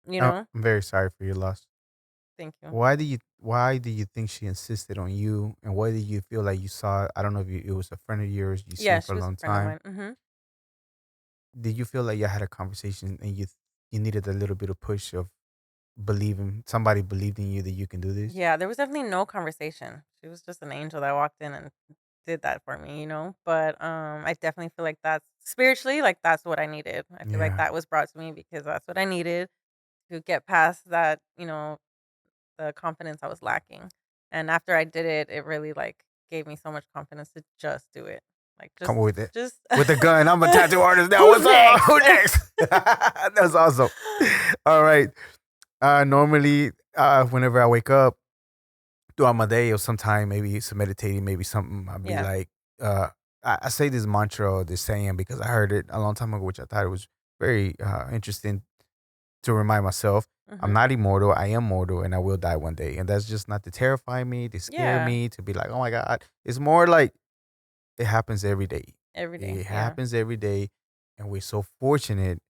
You know. I'm very sorry for your loss. Thank you. Why do you think she insisted on you, and why did you feel like you saw? I don't know if it was a friend of yours you Yeah, seen for she a was a long friend of time. mine. Did you feel like you had a conversation and you needed a little bit of push of believing somebody believed in you that you can do this. Yeah, there was definitely no conversation. She was just an angel that walked in and did that for me, you know? But I definitely feel like that's spiritually, like that's what I needed. I feel like Yeah. that was brought to me because that's what I needed to get past that, the confidence I was lacking. And after I did it, it really like gave me so much confidence to just do it. Like Come with it. just With a gun. I'm a tattoo artist now. Who's What's up? next? Who next? That's awesome. All right. Normally, whenever I wake up throughout my day or sometime, maybe some meditating, maybe something, I'll be Yeah. like, I say this mantra or this saying because I heard it a long time ago, which I thought it was very interesting to remind myself. I'm Mhm. not immortal. I am mortal, and I will die one day. And that's just not to terrify me, to scare Yeah. me, to be like, oh my God. It's more like it happens every day. Every day. It Yeah. happens every day, and we're so fortunate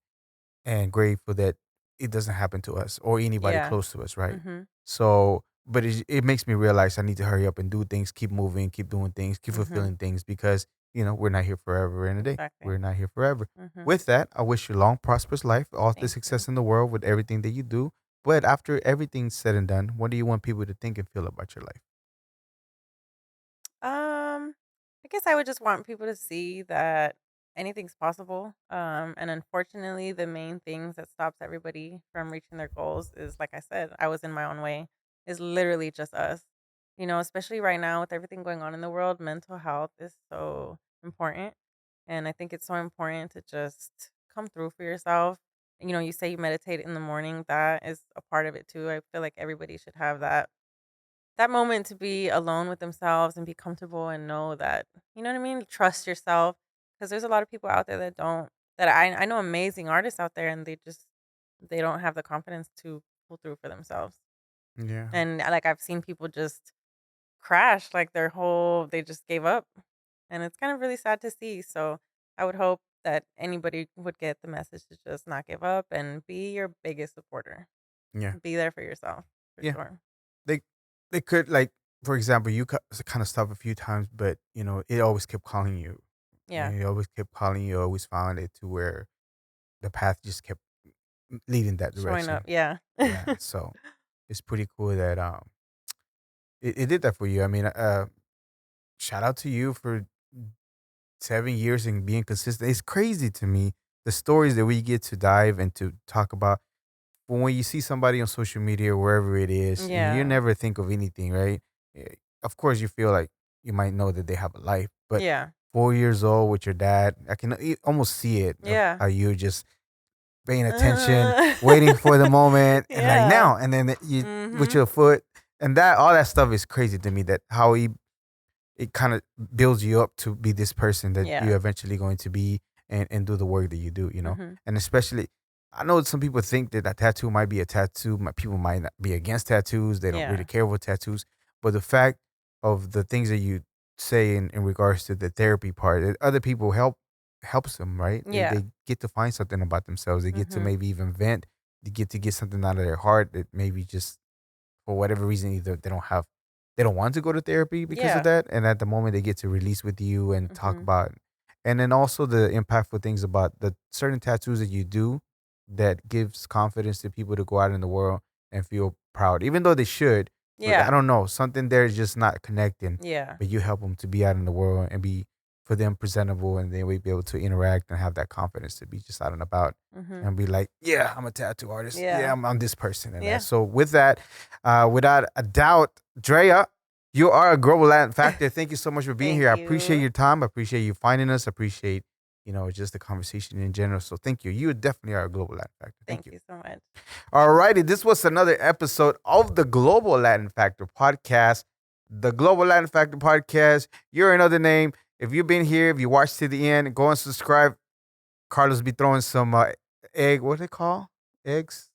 and grateful that it doesn't happen to us or anybody Yeah. close to us, right? Mhm. So, but it makes me realize I need to hurry up and do things, keep moving, keep doing things, keep Mhm. fulfilling things because, we're not here forever in a day. Exactly. We're not here forever. Mhm. With that, I wish you long, prosperous life, all the Thank success you. in the world with everything that you do. But after everything's said and done, what do you want people to think and feel about your life? I guess I would just want people to see that anything's possible. And unfortunately, the main things that stops everybody from reaching their goals is, like I said, I was in my own way. Is literally just us. Especially right now with everything going on in the world, mental health is so important, and I think it's so important to just come through for yourself. You say you meditate in the morning. That is a part of it too. I feel like everybody should have that moment to be alone with themselves and be comfortable and know that, you know what I mean? Trust yourself. Because there's a lot of people out there that I know amazing artists out there and they don't have the confidence to pull through for themselves. Yeah. And like I've seen people just crash, like they just gave up. And it's kind of really sad to see. So I would hope that anybody would get the message to just not give up and be your biggest supporter. Yeah. Be there for yourself, for Yeah. sure. They they could like, for example, you kind of stopped a few times, but it always kept calling you. Yeah. It always kept calling you. Always found it to where the path just kept leading that Showing up. direction. Yeah. Yeah, so it's pretty cool that it did that for you. I mean, shout out to you for 7 years and being consistent. It's crazy to me the stories that we get to dive and to talk about. But when you see somebody on social media or wherever it is, you Yeah. never think of anything, right? Eh, Of course, you feel like you might know that they have a life, but Yeah. 4 years old with your dad, I can almost see it of Yeah. how you're just paying attention, Uh, waiting for the moment, and like yeah. now, and then you with Mhm. your foot, and that all that stuff is crazy to me. That how it kind of builds you up to be this person that Yeah. you're eventually going to be and do the work that you do. Mhm. And especially, I know some people think that a tattoo might be a tattoo. People might not be against tattoos. They don't really Yeah. care about tattoos. But the fact of the things that you say in regards to the therapy part, other people helps them, right? They Yeah. get to find something about themselves. They get to Mhm. maybe even vent. They get to get something out of their heart that maybe just for whatever reason, either they don't want to go to therapy because of Yeah. that, and at the moment they get to release with you and talk Mhm. about, and then also the impactful things about the certain tattoos that you do that gives confidence to people to go out in the world and feel proud, even though they should, but I Yeah. don't know, something there is just not connecting, Yeah. but you help them to be out in the world and be for them presentable, and they will be able to interact and have that confidence to be just out and about Mhm. and be like, yeah, I'm a tattoo artist. Yeah, Yeah. I'm this person and that. Yeah. So with that, without a doubt, Drea, you are a global Latin factor. Thank you so much for being Thank here. I appreciate you. your time. I appreciate you finding us. I appreciate, just the conversation in general. So thank you. You definitely are a global Latin factor. Thank Thank you. you so much. All righty. This was another episode of the Global Latin Factor podcast. The Global Latin Factor podcast. You're another name. If you've been here, if you watched to the end, go and subscribe. Carlos be throwing some egg. What do they call eggs?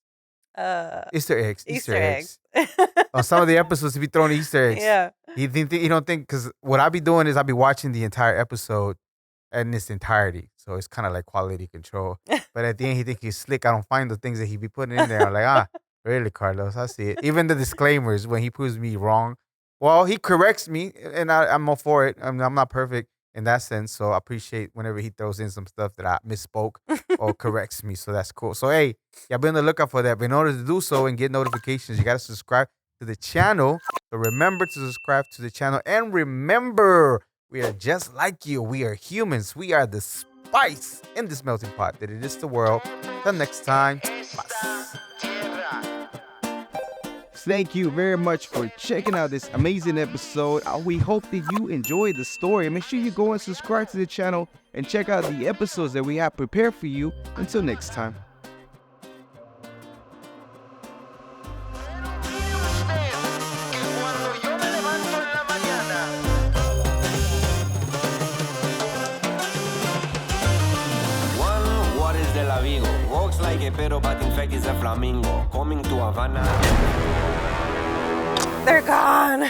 Uh Easter eggs. Easter Easter eggs. eggs. On some of the episodes, he be throwing Easter eggs. Yeah. He don't think because what I be doing is I be watching the entire episode in its entirety, so it's kind of like quality control. But at the end, he think he's slick. I don't find the things that he be putting in there. I'm like, really, Carlos? I see it. Even the disclaimers when he proves me wrong, well, he corrects me, and I'm all for it. I'm not perfect, in that sense. So I appreciate whenever he throws in some stuff that I misspoke or corrects me. So that's cool. So hey, yeah, be on the lookout for that. But in order to do so and get notifications, you gotta subscribe to the channel. So remember to subscribe to the channel. And remember, we are just like you. We are humans. We are the spice in this melting pot that it is the world. Till next time. Bye. Thank you very much for checking out this amazing episode. We hope that you enjoyed the story. And make sure you go and subscribe to the channel and check out the episodes that we have prepared for you. Until next time. Walks like a pero, but in fact is a flamingo. Coming to Havana. They're gone.